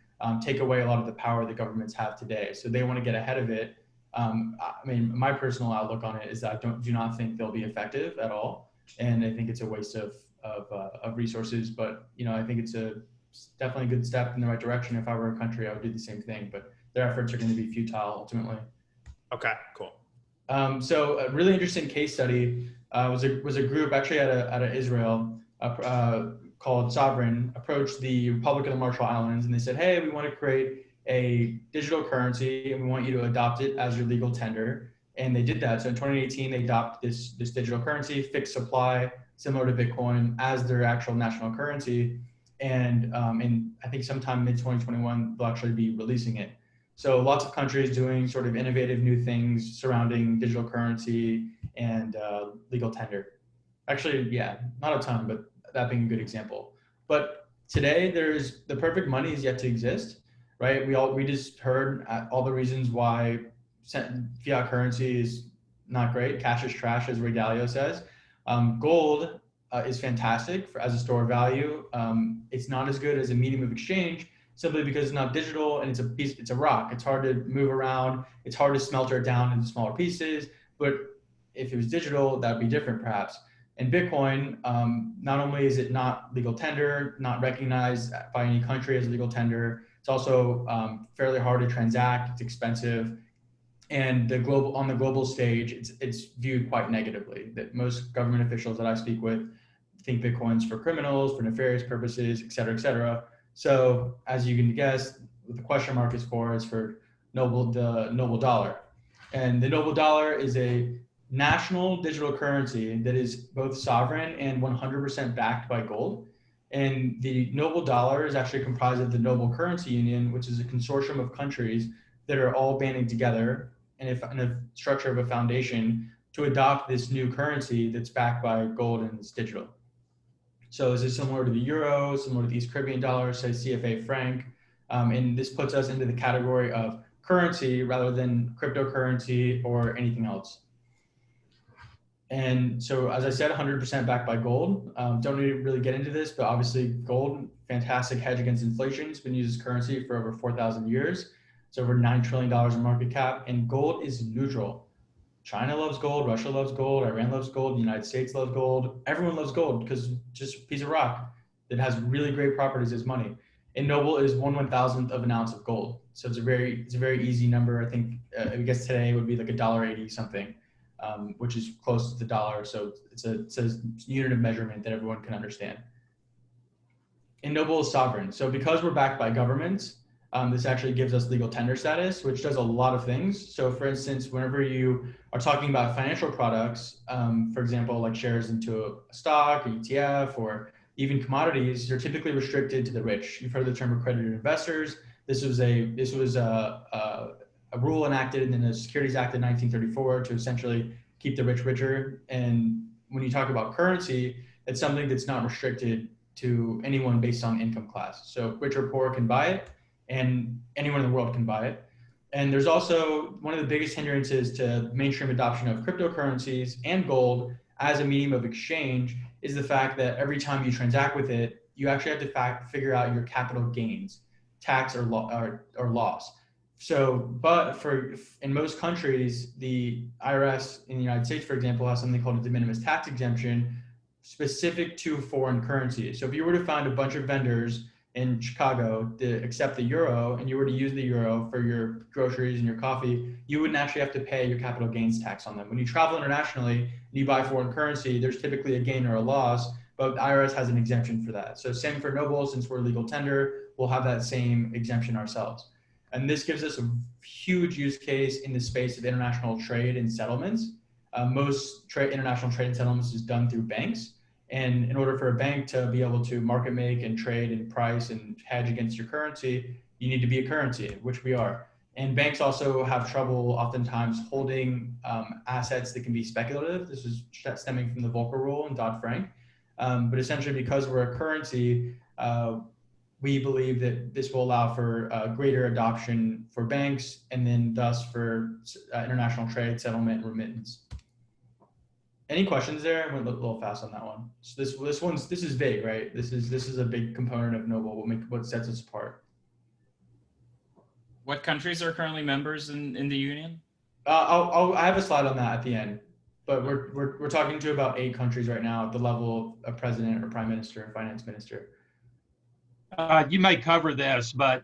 E: take away a lot of the power that governments have today. So they want to get ahead of it. I mean, my personal outlook on it is that I do not think they'll be effective at all, and I think it's a waste of resources. But I think it's definitely a good step in the right direction. If I were a country, I would do the same thing. But their efforts are going to be futile ultimately.
B: Okay, cool.
E: So a really interesting case study was a group actually out of Israel called Sovereign approached the Republic of the Marshall Islands, and they said, hey, we want to create a digital currency and we want you to adopt it as your legal tender. And they did that. So in 2018, they adopted this digital currency, fixed supply, similar to Bitcoin, as their actual national currency. And I think sometime mid-2021, they'll actually be releasing it. So lots of countries doing sort of innovative new things surrounding digital currency and legal tender. Actually, yeah, not a ton, but that being a good example. But today, the perfect money is yet to exist, right? We just heard all the reasons why fiat currency is not great. Cash is trash, as Ray Dalio says. Gold is fantastic as a store of value. It's not as good as a medium of exchange, simply because it's not digital and it's a rock. It's hard to move around. It's hard to smelter it down into smaller pieces. But if it was digital, that would be different perhaps. And Bitcoin, not only is it not legal tender, not recognized by any country as legal tender, it's also fairly hard to transact. It's expensive. And on the global stage, it's viewed quite negatively. That most government officials that I speak with think Bitcoin's for criminals, for nefarious purposes, et cetera, et cetera. So as you can guess, what the question mark is for the noble dollar. And the noble dollar is a national digital currency that is both sovereign and 100% backed by gold. And the noble dollar is actually comprised of the Noble Currency Union, which is a consortium of countries that are all banding together in a structure of a foundation to adopt this new currency that's backed by gold and it's digital. So is it similar to the euro, similar to the East Caribbean dollar, say CFA franc? And this puts us into the category of currency rather than cryptocurrency or anything else. And so, as I said, 100% backed by gold. Don't need to really get into this, but obviously gold, fantastic hedge against inflation. It's been used as currency for over 4,000 years. It's over $9 trillion in market cap, and gold is neutral. China loves gold, Russia loves gold, Iran loves gold, the United States loves gold. Everyone loves gold because it's just a piece of rock that has really great properties as money. And noble is 1/1000th of an ounce of gold. So it's a very easy number. I think I guess today would be like $1.80 something. Which is close to the dollar. So it's a unit of measurement that everyone can understand. And noble is sovereign. So because we're backed by governments, this actually gives us legal tender status, which does a lot of things. So for instance, whenever you are talking about financial products, for example, like shares into a stock, or ETF, or even commodities, you're typically restricted to the rich. You've heard the term accredited investors. This was a rule enacted in the Securities Act of 1934 to essentially keep the rich richer. And when you talk about currency, it's something that's not restricted to anyone based on income class. So rich or poor can buy it, and anyone in the world can buy it. And there's also one of the biggest hindrances to mainstream adoption of cryptocurrencies and gold as a medium of exchange is the fact that every time you transact with it, you actually have to figure out your capital gains, tax or loss. So, but in most countries, the IRS in the United States, for example, has something called a de minimis tax exemption specific to foreign currencies. So if you were to find a bunch of vendors in Chicago to accept the euro and you were to use the euro for your groceries and your coffee, you wouldn't actually have to pay your capital gains tax on them. When you travel internationally and you buy foreign currency, there's typically a gain or a loss, but the IRS has an exemption for that. So same for noble, since we're legal tender, we'll have that same exemption ourselves. And this gives us a huge use case in the space of international trade and settlements. Most international trade and settlements is done through banks. And in order for a bank to be able to market make and trade and price and hedge against your currency, you need to be a currency, which we are. And banks also have trouble oftentimes holding assets that can be speculative. This is stemming from the Volcker Rule and Dodd-Frank. But essentially, because we're a currency, we believe that this will allow for greater adoption for banks and then thus for international trade, settlement, and remittance. Any questions there? I went a little fast on that one. So this is big, right? This is a big component of Noble. What sets us apart.
A: What countries are currently members in the union?
E: I have a slide on that at the end, but we're talking to about 8 countries right now at the level of president or prime minister or finance minister.
C: You may cover this, but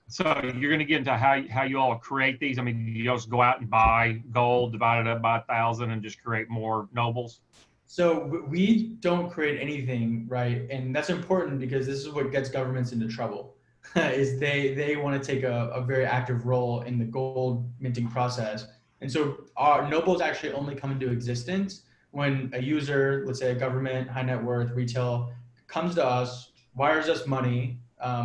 C: so you're going to get into how you all create these. I mean, you just go out and buy gold, divide it up by 1,000, and just create more nobles.
E: So we don't create anything, right? And that's important because this is what gets governments into trouble. Is they want to take a very active role in the gold minting process. And so our nobles actually only come into existence when a user, let's say a government, high net worth, retail, comes to us, wires us money.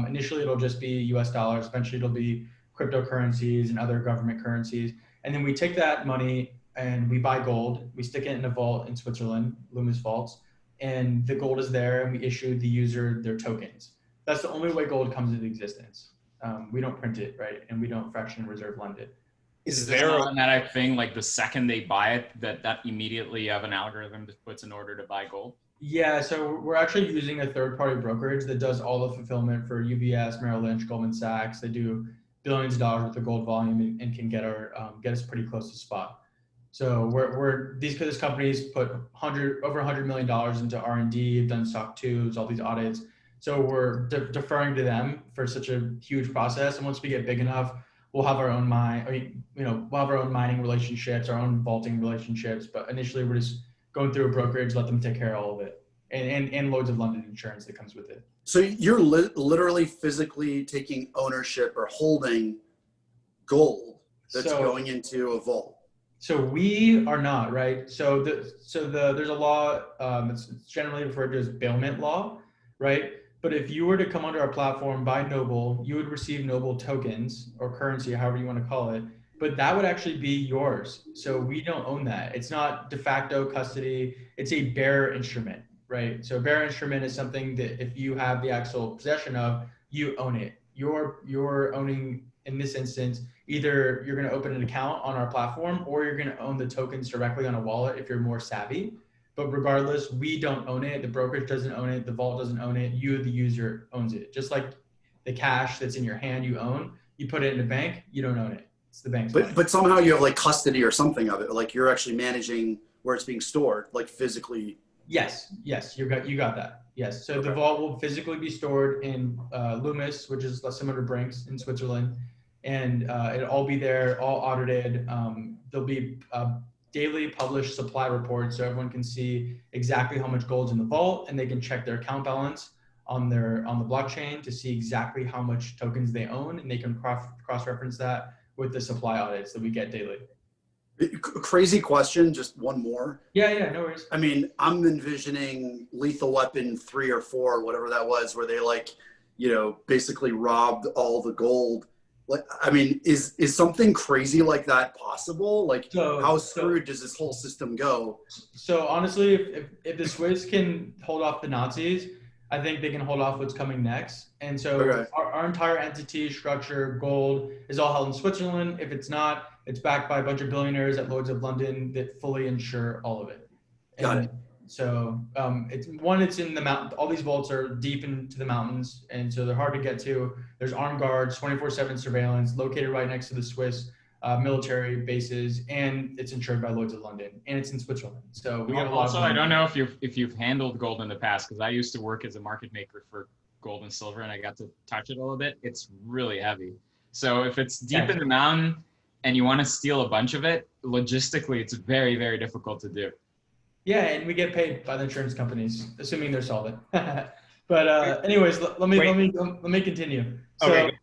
E: Initially, it'll just be US dollars. Eventually, it'll be cryptocurrencies and other government currencies. And then we take that money and we buy gold. We stick it in a vault in Switzerland, Loomis vaults, and the gold is there and we issue the user their tokens. That's the only way gold comes into existence. We don't print it, right? And we don't fraction reserve lend it.
A: Is there an automatic thing, like the second they buy it, that immediately you have an algorithm that puts in order to buy gold?
E: Yeah, so we're actually using a third-party brokerage that does all the fulfillment for UBS, Merrill Lynch, Goldman Sachs. They do billions of dollars worth of gold volume and can get us pretty close to spot. So these companies put over $100 million into R&D, have done SOC 2s, all these audits. So we're deferring to them for such a huge process. And once we get big enough, we'll have our own we'll have our own mining relationships, our own vaulting relationships. But initially, we're just going through a brokerage, let them take care of all of it, and loads of London insurance that comes with it.
D: So you're literally physically taking ownership or holding gold that's going into a vault.
E: So we are not, right? So there's a law, it's generally referred to as bailment law, right? But if you were to come onto our platform, buy Noble, you would receive Noble tokens or currency, however you want to call it. But that would actually be yours. So we don't own that. It's not de facto custody. It's a bearer instrument, right? So a bearer instrument is something that if you have the actual possession of, you own it. You're owning, in this instance, either you're going to open an account on our platform or you're going to own the tokens directly on a wallet if you're more savvy. But regardless, we don't own it. The brokerage doesn't own it. The vault doesn't own it. You, the user, owns it. Just like the cash that's in your hand you own, you put it in a bank, you don't own it. It's the bank's money.
D: But somehow you have like custody or something of it. Like you're actually managing where it's being stored, like physically.
E: Yes, you got that. Yes, so okay. The vault will physically be stored in Loomis, which is similar to Brinks in Switzerland, and it'll all be there, all audited. There'll be daily published supply reports so everyone can see exactly how much gold's in the vault, and they can check their account balance on the blockchain to see exactly how much tokens they own, and they can cross-reference that with the supply audits that we get daily.
D: Crazy question, just one more.
E: Yeah, no worries.
D: I mean, I'm envisioning Lethal Weapon 3 or 4, whatever that was, where they basically robbed all the gold. Like, I mean, is something crazy like that possible? Like, how screwed does this whole system go?
E: So honestly, if the Swiss can hold off the Nazis, I think they can hold off what's coming next. And so okay. our entire entity structure, gold, is all held in Switzerland. If it's not, it's backed by a bunch of billionaires at Lloyd's of London that fully insure all of it.
D: Got it.
E: So it's in the mountain. All these vaults are deep into the mountains, and so they're hard to get to. There's armed guards, 24/7 surveillance, located right next to the Swiss military bases, and it's insured by Lloyd's of London, and it's in Switzerland. So we have a lot.
A: Also, I don't know if you've handled gold in the past, because I used to work as a market maker for gold and silver, and I got to touch it a little bit. It's really heavy. So if it's deep in the mountain and you want to steal a bunch of it, logistically, it's very, very difficult to do.
E: Yeah, and we get paid by the insurance companies, assuming they're solvent. But anyways, let me continue. So,
A: okay.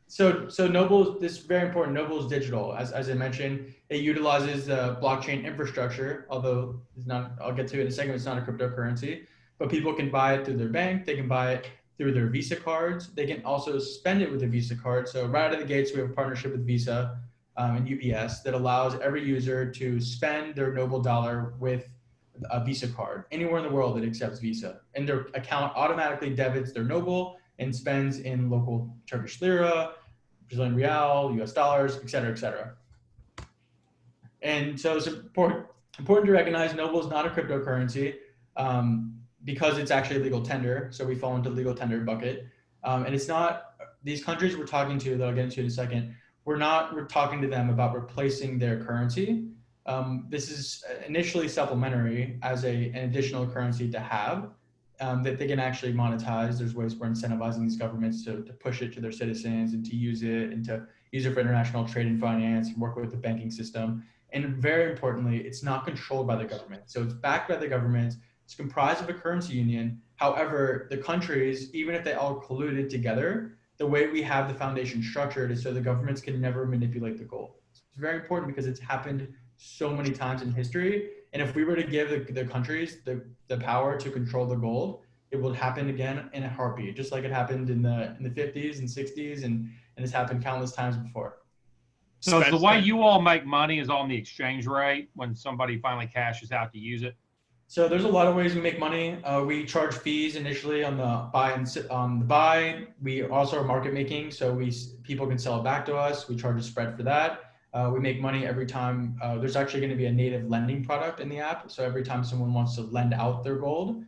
E: So Noble, this is very important. Noble is digital. As I mentioned, it utilizes the blockchain infrastructure, although it's not, I'll get to it in a second, it's not a cryptocurrency, but people can buy it through their bank. They can buy it through their Visa cards. They can also spend it with a Visa card. So right out of the gates, we have a partnership with Visa and UPS that allows every user to spend their Noble dollar with a Visa card anywhere in the world that accepts Visa. And their account automatically debits their Noble and spends in local Turkish lira, Brazilian real, US dollars, et cetera, et cetera. And so it's important to recognize Noble is not a cryptocurrency because it's actually a legal tender. So we fall into the legal tender bucket. And it's not, these countries we're talking to, that I'll get into in a second, we're talking to them about replacing their currency. This is initially supplementary as an additional currency to have that they can actually monetize. There's ways we're incentivizing these governments to push it to their citizens and to use it for international trade and finance and work with the banking system. And very importantly, it's not controlled by the government. So it's backed by the government. It's comprised of a currency union. However, the countries, even if they all colluded together, the way we have the foundation structured is so the governments can never manipulate the gold. It's very important because it's happened so many times in history. And if we were to give the countries the power to control the gold, it will happen again in a heartbeat, just like it happened in the 50s and 60s, and it's happened countless times before.
C: So the way you all make money is on the exchange rate when somebody finally cashes out to use it?
E: So there's a lot of ways we make money. We charge fees initially on the buy. We also are market making, so people can sell it back to us. We charge a spread for that. We make money every time. There's actually going to be a native lending product in the app. So every time someone wants to lend out their gold,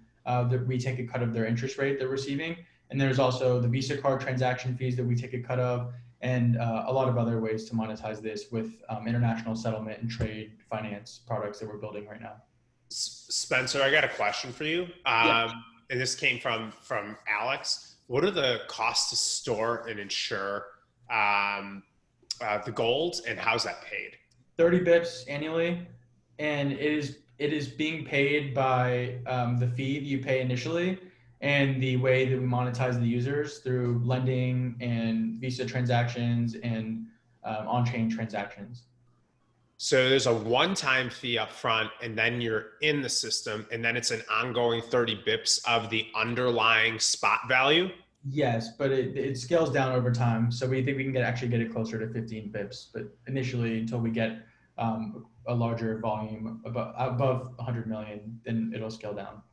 E: we take a cut of their interest rate they're receiving. And there's also the Visa card transaction fees that we take a cut of, and a lot of other ways to monetize this with international settlement and trade finance products that we're building right now.
B: Spencer, I got a question for you. And this came from Alex. What are the costs to store and insure the gold, and how's that paid?
E: 30 bips annually, and it is being paid by the fee that you pay initially, and the way that we monetize the users through lending and Visa transactions and on-chain transactions.
B: So there's a one-time fee up front, and then you're in the system, and then it's an ongoing 30 bips of the underlying spot value?
E: Yes, but it scales down over time. So we think we can actually get it closer to 15 bips, but initially until we get a larger volume above 100 million, then it'll scale down.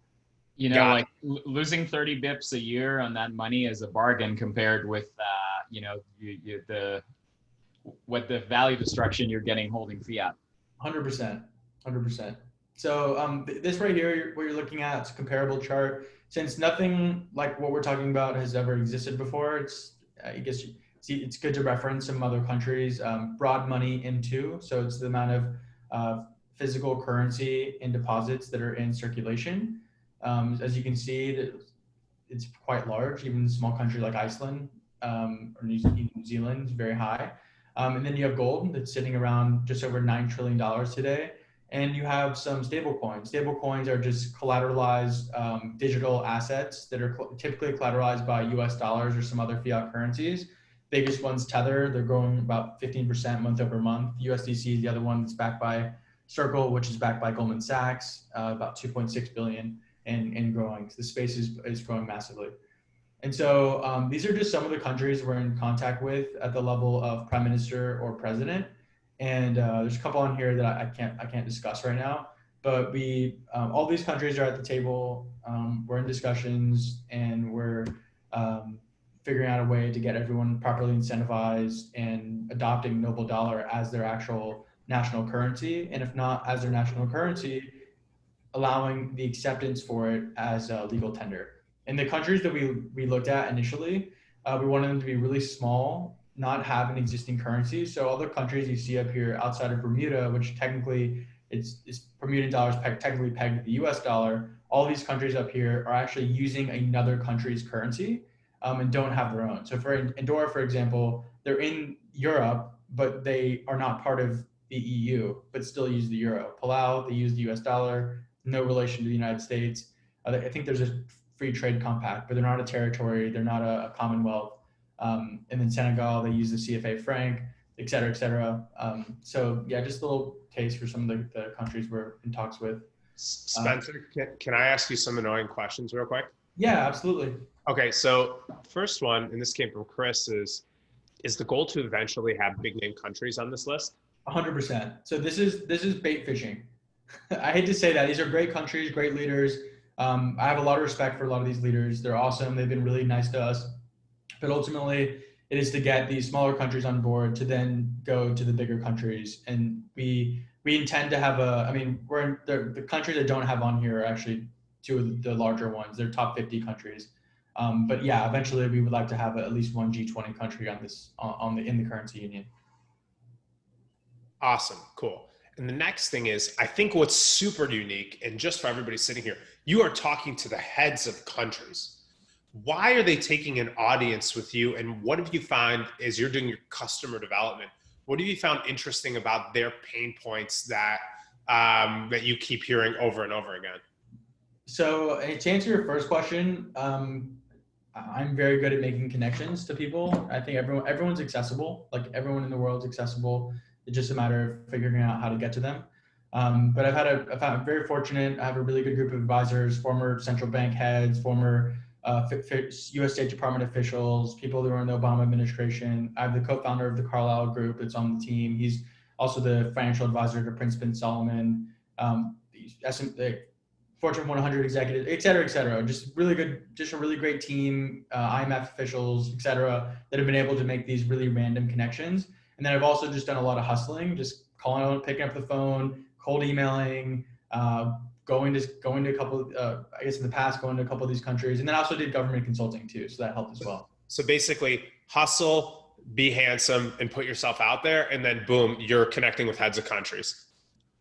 A: You know, like losing 30 bips a year on that money is a bargain compared with, you know, what the value destruction you're getting holding fiat.
E: 100%. So this right here, what you're looking at, it's a comparable chart. Since nothing like what we're talking about has ever existed before, it's good to reference some other countries. Broad money into, so it's the amount of physical currency in deposits that are in circulation. As you can see, it's quite large. Even a small country like Iceland or New Zealand is very high. And then you have gold that's sitting around just over $9 trillion today. And you have some stable coins. Stable coins are just collateralized digital assets that are typically collateralized by US dollars or some other fiat currencies. Biggest one's Tether. They're growing about 15% month over month. USDC is the other one that's backed by Circle, which is backed by Goldman Sachs, about 2.6 billion and growing. So the space is growing massively. And so these are just some of the countries we're in contact with at the level of prime minister or president. And there's a couple on here that I can't discuss right now, but all these countries are at the table. We're in discussions, and we're figuring out a way to get everyone properly incentivized and adopting Noble Dollar as their actual national currency. And if not as their national currency, allowing the acceptance for it as a legal tender. In the countries that we looked at initially, we wanted them to be really small, not have an existing currency. So all the countries you see up here outside of Bermuda, which technically it's Bermudan dollars technically pegged to the US dollar, all these countries up here are actually using another country's currency and don't have their own. So for Andorra, for example, they're in Europe, but they are not part of the EU, but still use the euro. Palau, they use the US dollar, no relation to the United States. I think there's a free trade compact, but they're not a territory, they're not a commonwealth. And then Senegal, they use the CFA franc, et cetera, et cetera. So yeah, just a little taste for some of the countries we're in talks with.
B: Spencer, can I ask you some annoying questions real quick?
E: Yeah, absolutely.
B: Okay, so first one, and this came from Chris, is the goal to eventually have big name countries on this list?
E: 100%. So this is bait fishing. I hate to say that. These are great countries, great leaders. I have a lot of respect for a lot of these leaders. They're awesome. They've been really nice to us. But ultimately, it is to get these smaller countries on board to then go to the bigger countries. And we intend to have we're in the countries that don't have on here are actually two of the larger ones. They're top 50 countries. But yeah, eventually we would like to have at least one G20 country on this in the currency union.
B: Awesome, cool. And the next thing is, I think what's super unique, and just for everybody sitting here, you are talking to the heads of countries. Why are they taking an audience with you? And what have you found as you're doing your customer development? What have you found interesting about their pain points that that you keep hearing over and over again?
E: So to answer your first question, I'm very good at making connections to people. I think everyone's accessible. Like everyone in the world's accessible. It's just a matter of figuring out how to get to them. But I'm very fortunate. I have a really good group of advisors, former central bank heads, former U.S. State Department officials, people that were in the Obama administration. I have the co-founder of the Carlyle Group that's on the team. He's also the financial advisor to Prince Bin Solomon, the Fortune 100 executive, et cetera, et cetera. Just a really great team, IMF officials, et cetera, that have been able to make these really random connections. And then I've also just done a lot of hustling, just calling out, picking up the phone, cold emailing, going to a couple, I guess in the past, going to a couple of these countries. And then I also did government consulting too. So that helped as well.
B: So basically hustle, be handsome, and put yourself out there. And then boom, you're connecting with heads of countries.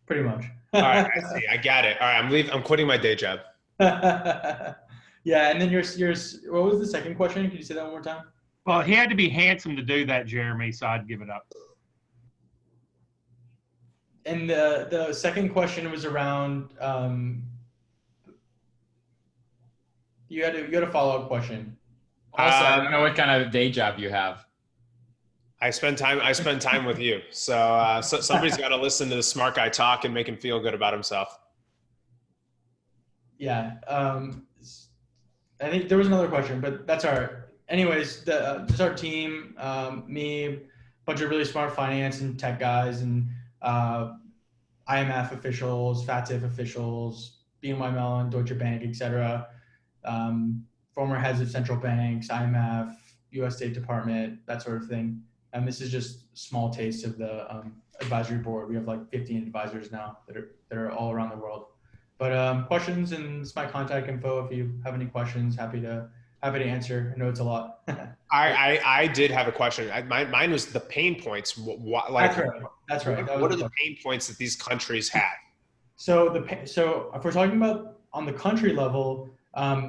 E: Pretty much.
B: All right, I see. I got it. All right, I'm quitting my day job.
E: Yeah, and then what was the second question? Can you say that one more time?
C: Well, he had to be handsome to do that, Jeremy, so I'd give it up.
E: And the second question was around you had a follow-up question.
A: Also, I don't know what kind of day job you have.
B: I spend time with you. So somebody's got to listen to the smart guy talk and make him feel good about himself.
E: Yeah. I think there was another question, but that's all right. Anyways, just our team, me, a bunch of really smart finance and tech guys, and IMF officials, FATF officials, BNY Mellon, Deutsche Bank, et cetera, former heads of central banks, IMF, U.S. State Department, that sort of thing. And this is just a small taste of the advisory board. We have like 15 advisors now that are all around the world. But questions, and it's my contact info. If you have any questions, happy to answer. I know it's a lot.
B: I did have a question. Mine was the pain points.
E: That's right.
B: What are the pain points that these countries have?
E: So if we're talking about on the country level,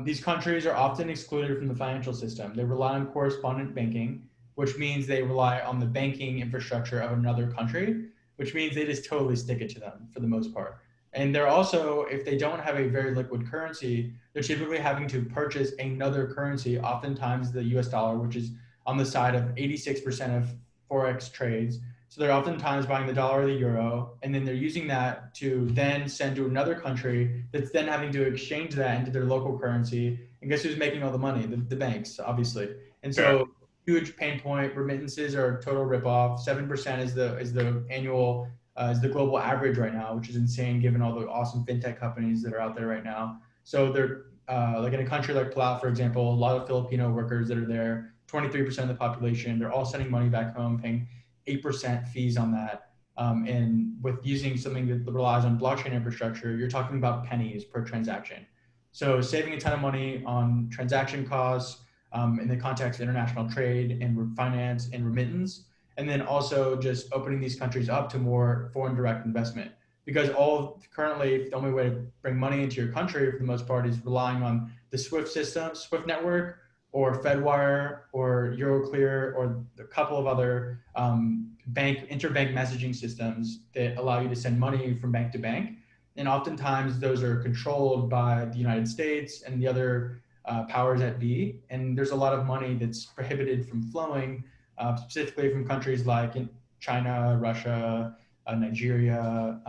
E: these countries are often excluded from the financial system. They rely on correspondent banking, which means they rely on the banking infrastructure of another country, which means they just totally stick it to them for the most part. And they're also, if they don't have a very liquid currency, they're typically having to purchase another currency, oftentimes the US dollar, which is on the side of 86% of Forex trades. So they're oftentimes buying the dollar or the euro, and then they're using that to then send to another country that's then having to exchange that into their local currency. And guess who's making all the money? The banks, obviously. And so huge pain point. Remittances are a total ripoff. 7% is the annual is the global average right now, which is insane given all the awesome fintech companies that are out there right now. So they're like in a country like Palau, for example, a lot of Filipino workers that are there, 23% of the population, they're all sending money back home, paying 8% fees on that. And with using something that relies on blockchain infrastructure, you're talking about pennies per transaction. So saving a ton of money on transaction costs in the context of international trade and finance and remittance. And then also just opening these countries up to more foreign direct investment, because currently the only way to bring money into your country for the most part is relying on the SWIFT system, SWIFT network, or FedWire, or Euroclear, or a couple of other interbank messaging systems that allow you to send money from bank to bank. And oftentimes those are controlled by the United States and the other powers that be. And there's a lot of money that's prohibited from flowing, specifically from countries like China, Russia, Nigeria,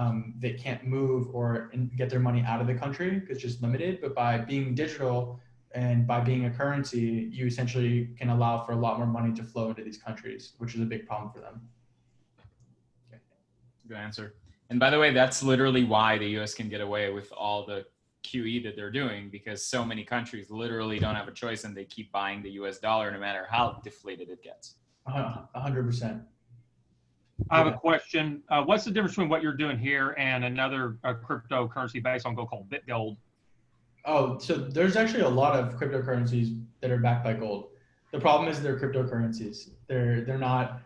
E: that can't move or get their money out of the country because it's just limited. But by being digital and by being a currency, you essentially can allow for a lot more money to flow into these countries, which is a big problem for them.
A: Okay. Good answer. And by the way, that's literally why the US can get away with all the QE that they're doing, because so many countries literally don't have a choice and they keep buying the US dollar no matter how deflated it gets.
E: 100%.
C: I have a question. What's the difference between what you're doing here and another cryptocurrency based on gold called BitGold?
E: Oh, so there's actually a lot of cryptocurrencies that are backed by gold. The problem is they're cryptocurrencies. They're not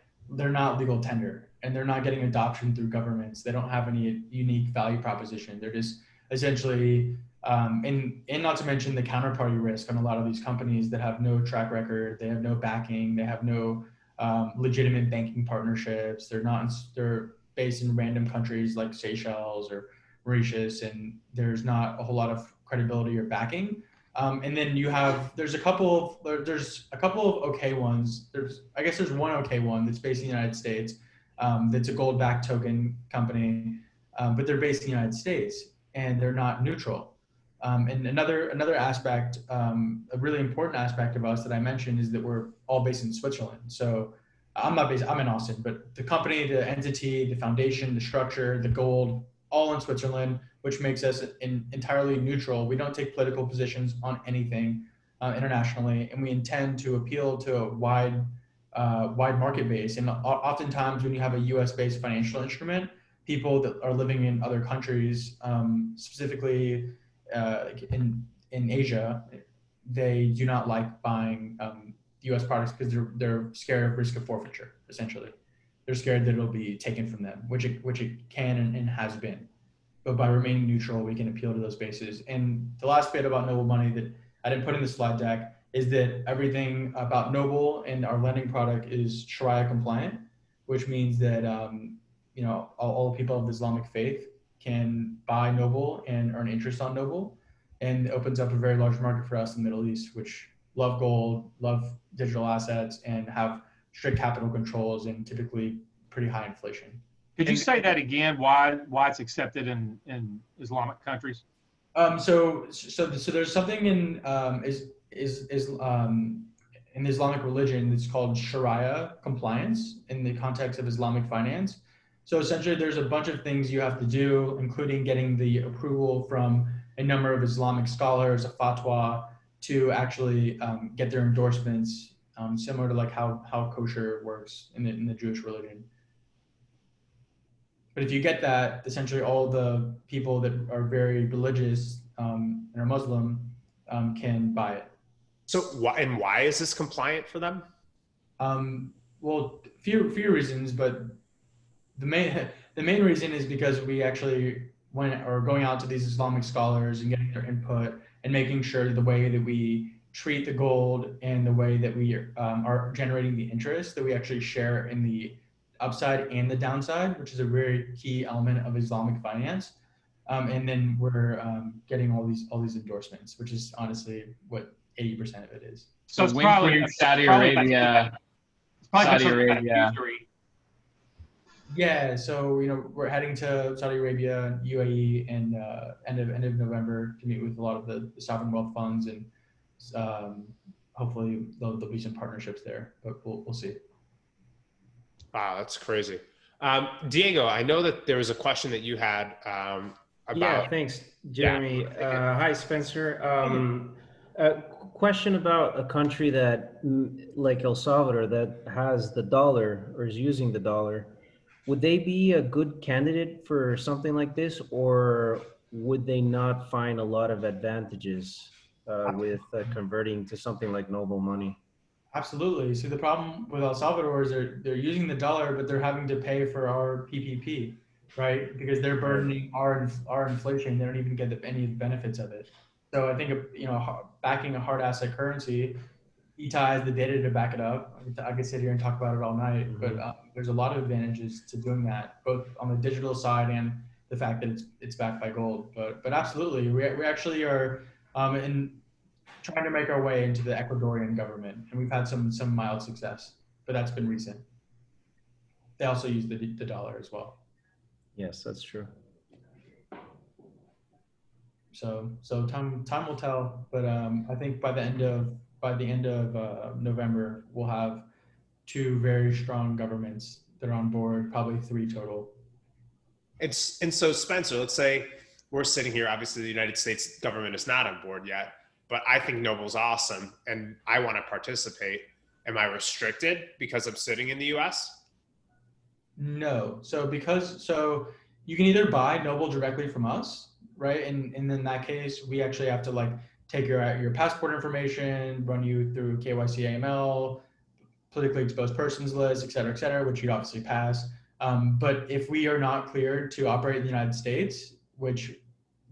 E: legal tender, and they're not getting adoption through governments. They don't have any unique value proposition. They're just essentially, and not to mention the counterparty risk on a lot of these companies that have no track record. They have no backing. They have no legitimate banking partnerships. They're based in random countries like Seychelles or Mauritius, and there's not a whole lot of credibility or backing. And then there's a couple of okay ones. I guess there's one okay one that's based in the United States. That's a gold-backed token company, but they're based in the United States and they're not neutral. And another aspect, a really important aspect of us that I mentioned is that we're all based in Switzerland. So I'm in Austin, but the company, the entity, the foundation, the structure, the gold, all in Switzerland, which makes us entirely neutral. We don't take political positions on anything internationally, and we intend to appeal to a wide market base. And oftentimes when you have a US-based financial instrument, people that are living in other countries, specifically in Asia, they do not like buying US products because they're scared of risk of forfeiture, essentially. They're scared that it'll be taken from them, which it can and has been. But by remaining neutral, we can appeal to those bases. And the last bit about Noble Money that I didn't put in the slide deck is that everything about Noble and our lending product is Sharia compliant, which means that all people of the Islamic faith can buy Noble and earn interest on Noble, and it opens up a very large market for us in the Middle East, which love gold, love digital assets, and have strict capital controls and typically pretty high inflation.
C: Could you say that again? Why it's accepted in Islamic countries?
E: So there's something in in the Islamic religion that's called Sharia compliance in the context of Islamic finance. So essentially, there's a bunch of things you have to do, including getting the approval from a number of Islamic scholars, a fatwa, to actually get their endorsements, similar to like how kosher works in the Jewish religion. But if you get that, essentially all the people that are very religious and are Muslim can buy it.
B: So why is this compliant for them?
E: Well, few reasons, but the main reason is because we actually are going out to these Islamic scholars and getting their input and making sure the way that we treat the gold and the way that we are generating the interest, that we actually share in the upside and the downside, which is a very key element of Islamic finance. And then we're getting all these endorsements, which is honestly what 80% of it is.
A: So
C: it's
A: when
C: probably
A: Saudi Arabia.
E: Yeah, so we're heading to Saudi Arabia, UAE, and end of November to meet with a lot of the sovereign wealth funds, and hopefully there'll be some partnerships there, but we'll see.
B: Wow, that's crazy. Diego, I know that there was a question that you had about.
F: Yeah, thanks, Jeremy.
B: Yeah.
F: Hi, Spencer. A question about a country that, like El Salvador, that has the dollar or is using the dollar. Would they be a good candidate for something like this, or would they not find a lot of advantages with converting to something like Noble Money?
E: Absolutely. So the problem with El Salvador is they're using the dollar, but they're having to pay for our PPP, right? Because they're burdening our inflation. They don't even get any benefits of it. So I think backing a hard asset currency, Equi has the data to back it up. I could sit here and talk about it all night, but there's a lot of advantages to doing that, both on the digital side and the fact that it's backed by gold. But absolutely, we actually are trying to make our way into the Ecuadorian government, and we've had some mild success, but that's been recent. They also use the dollar as well.
F: Yes, that's true.
E: So time will tell, but I think by the end of November, we'll have 2 very strong governments that are on board, probably 3 total.
B: And so Spencer, let's say we're sitting here. Obviously, the United States government is not on board yet, but I think Noble's awesome, and I want to participate. Am I restricted because I'm sitting in the U.S.?
E: No. So you can either buy Noble directly from us, right? And in that case, we actually have to like take your passport information, run you through KYC AML, politically exposed persons list, et cetera, which you'd obviously pass. But if we are not cleared to operate in the United States, which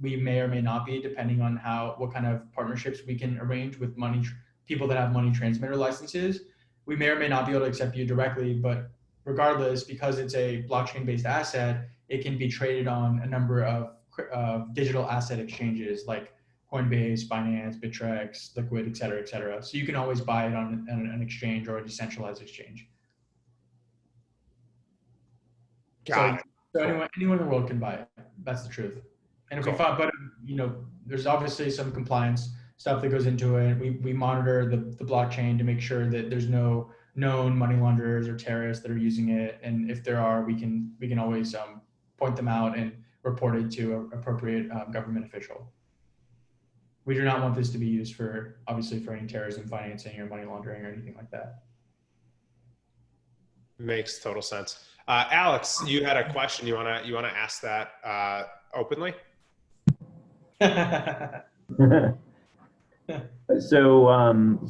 E: we may or may not be, depending on what kind of partnerships we can arrange with people that have money transmitter licenses, we may or may not be able to accept you directly. But regardless, because it's a blockchain-based asset, it can be traded on a number of digital asset exchanges like Coinbase, Binance, Bittrex, Liquid, et cetera. So you can always buy it on an exchange or a decentralized exchange. So anyone in the world can buy it. That's the truth. And if we find, but there's obviously some compliance stuff that goes into it. We monitor the blockchain to make sure that there's no known money launderers or terrorists that are using it. And if there are, we can always point them out and report it to an appropriate government official. We do not want this to be used for any terrorism financing or money laundering or anything like that.
B: Makes total sense. Alex, you had a question. You wanna ask that openly?
G: So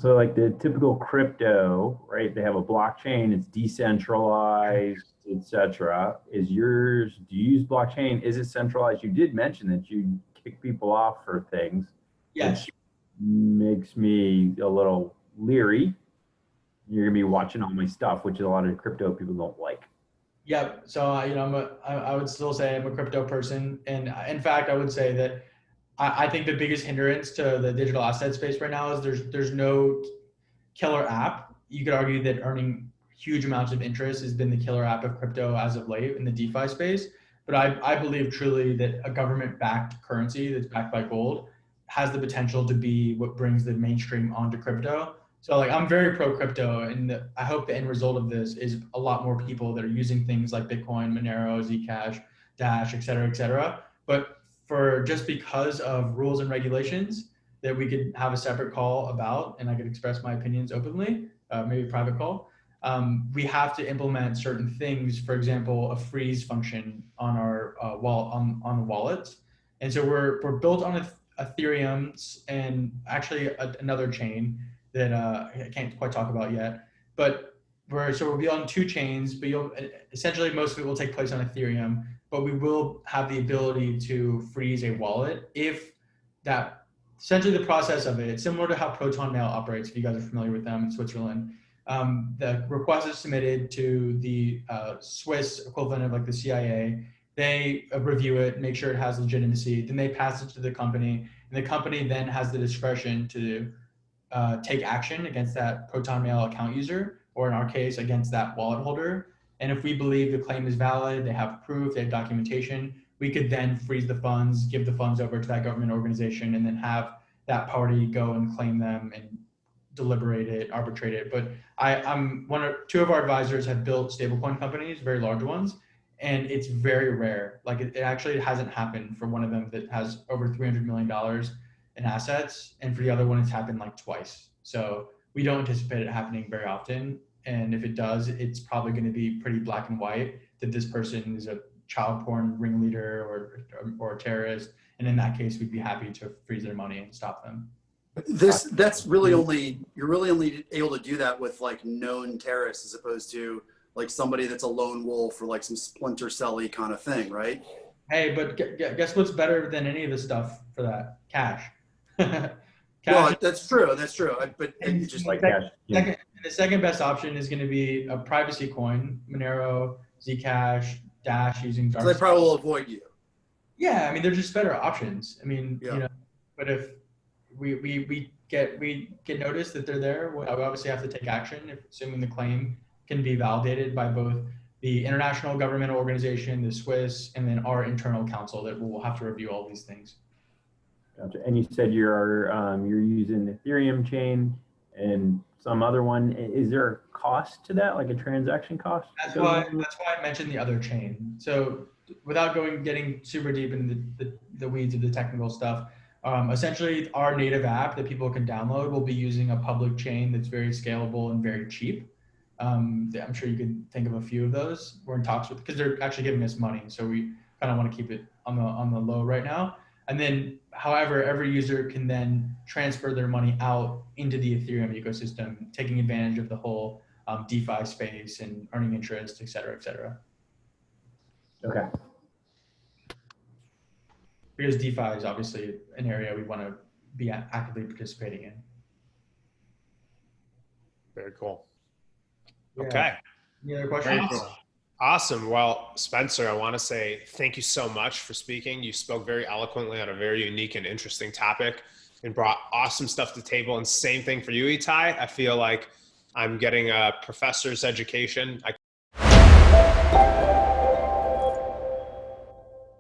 G: like the typical crypto, right? They have a blockchain, it's decentralized, etc. Do you use blockchain? Is it centralized? You did mention that you kick people off for things.
E: Yes.
G: Which makes me a little leery. You're gonna be watching all my stuff, which a lot of crypto people don't like.
E: Yeah. So I would still say I'm a crypto person, and in fact, I would say that I think the biggest hindrance to the digital asset space right now is there's no killer app. You could argue that earning huge amounts of interest has been the killer app of crypto as of late in the DeFi space. But I believe truly that a government-backed currency that's backed by gold has the potential to be what brings the mainstream onto crypto. So like I'm very pro crypto, and I hope the end result of this is a lot more people that are using things like Bitcoin, Monero, Zcash, Dash, et cetera. But just because of rules and regulations that we could have a separate call about, and I could express my opinions openly, maybe a private call. We have to implement certain things, for example, a freeze function on our on the wallets. And so we're built on Ethereum and actually another chain that I can't quite talk about yet, but we'll be on 2 chains, but essentially most of it will take place on Ethereum, but we will have the ability to freeze a wallet if that, essentially the process of it, similar to how Proton Mail operates, if you guys are familiar with them in Switzerland. The request is submitted to the Swiss equivalent of like the CIA. They review it, make sure it has legitimacy, then they pass it to the company, and the company then has the discretion to take action against that Proton Mail account user, or in our case, against that wallet holder. And if we believe the claim is valid, they have proof, they have documentation, we could then freeze the funds, give the funds over to that government organization, and then have that party go and claim them and deliberate it, arbitrate it. But two of our advisors have built stablecoin companies, very large ones, and it's very rare. Like it actually hasn't happened for one of them that has over $300 million in assets, and for the other one, it's happened like twice. So we don't anticipate it happening very often. And if it does, it's probably going to be pretty black and white that this person is a child porn ringleader or a terrorist. And in that case, we'd be happy to freeze their money and stop them.
D: That's really you're really only able to do that with like known terrorists as opposed to like somebody that's a lone wolf or like some Splinter Cell-y kind of thing, right?
E: Hey, but guess what's better than any of this stuff for that? Cash.
D: Well, that's true. But
G: it's just like cash.
E: The second best option is going to be a privacy coin, Monero, Zcash, Dash using dark.
D: So they probably will avoid you.
E: Yeah, I mean, they're just better options. I mean, but if we get notice that they're there, we obviously have to take action, assuming the claim can be validated by both the international governmental organization, the Swiss, and then our internal counsel that will have to review all these things.
G: Gotcha. And you said you're using the Ethereum chain and some other one. Is there a cost to that, like a transaction cost?
E: That's why I mentioned the other chain. So without getting super deep into the weeds of the technical stuff, essentially our native app that people can download will be using a public chain that's very scalable and very cheap. I'm sure you can think of a few of those. We're in talks with, because they're actually giving us money, so we kind of want to keep it on the low right now. And then, however, every user can then transfer their money out into the Ethereum ecosystem, taking advantage of the whole DeFi space and earning interest, et cetera, et cetera.
G: Okay.
E: Because DeFi is obviously an area we want to be actively participating in.
B: Very cool.
E: Yeah.
B: Okay.
E: Any other questions?
B: Very cool. Awesome. Well, Spencer, I want to say thank you so much for speaking. You spoke very eloquently on a very unique and interesting topic and brought awesome stuff to the table. And same thing for you, Itai. I feel like I'm getting a professor's education. I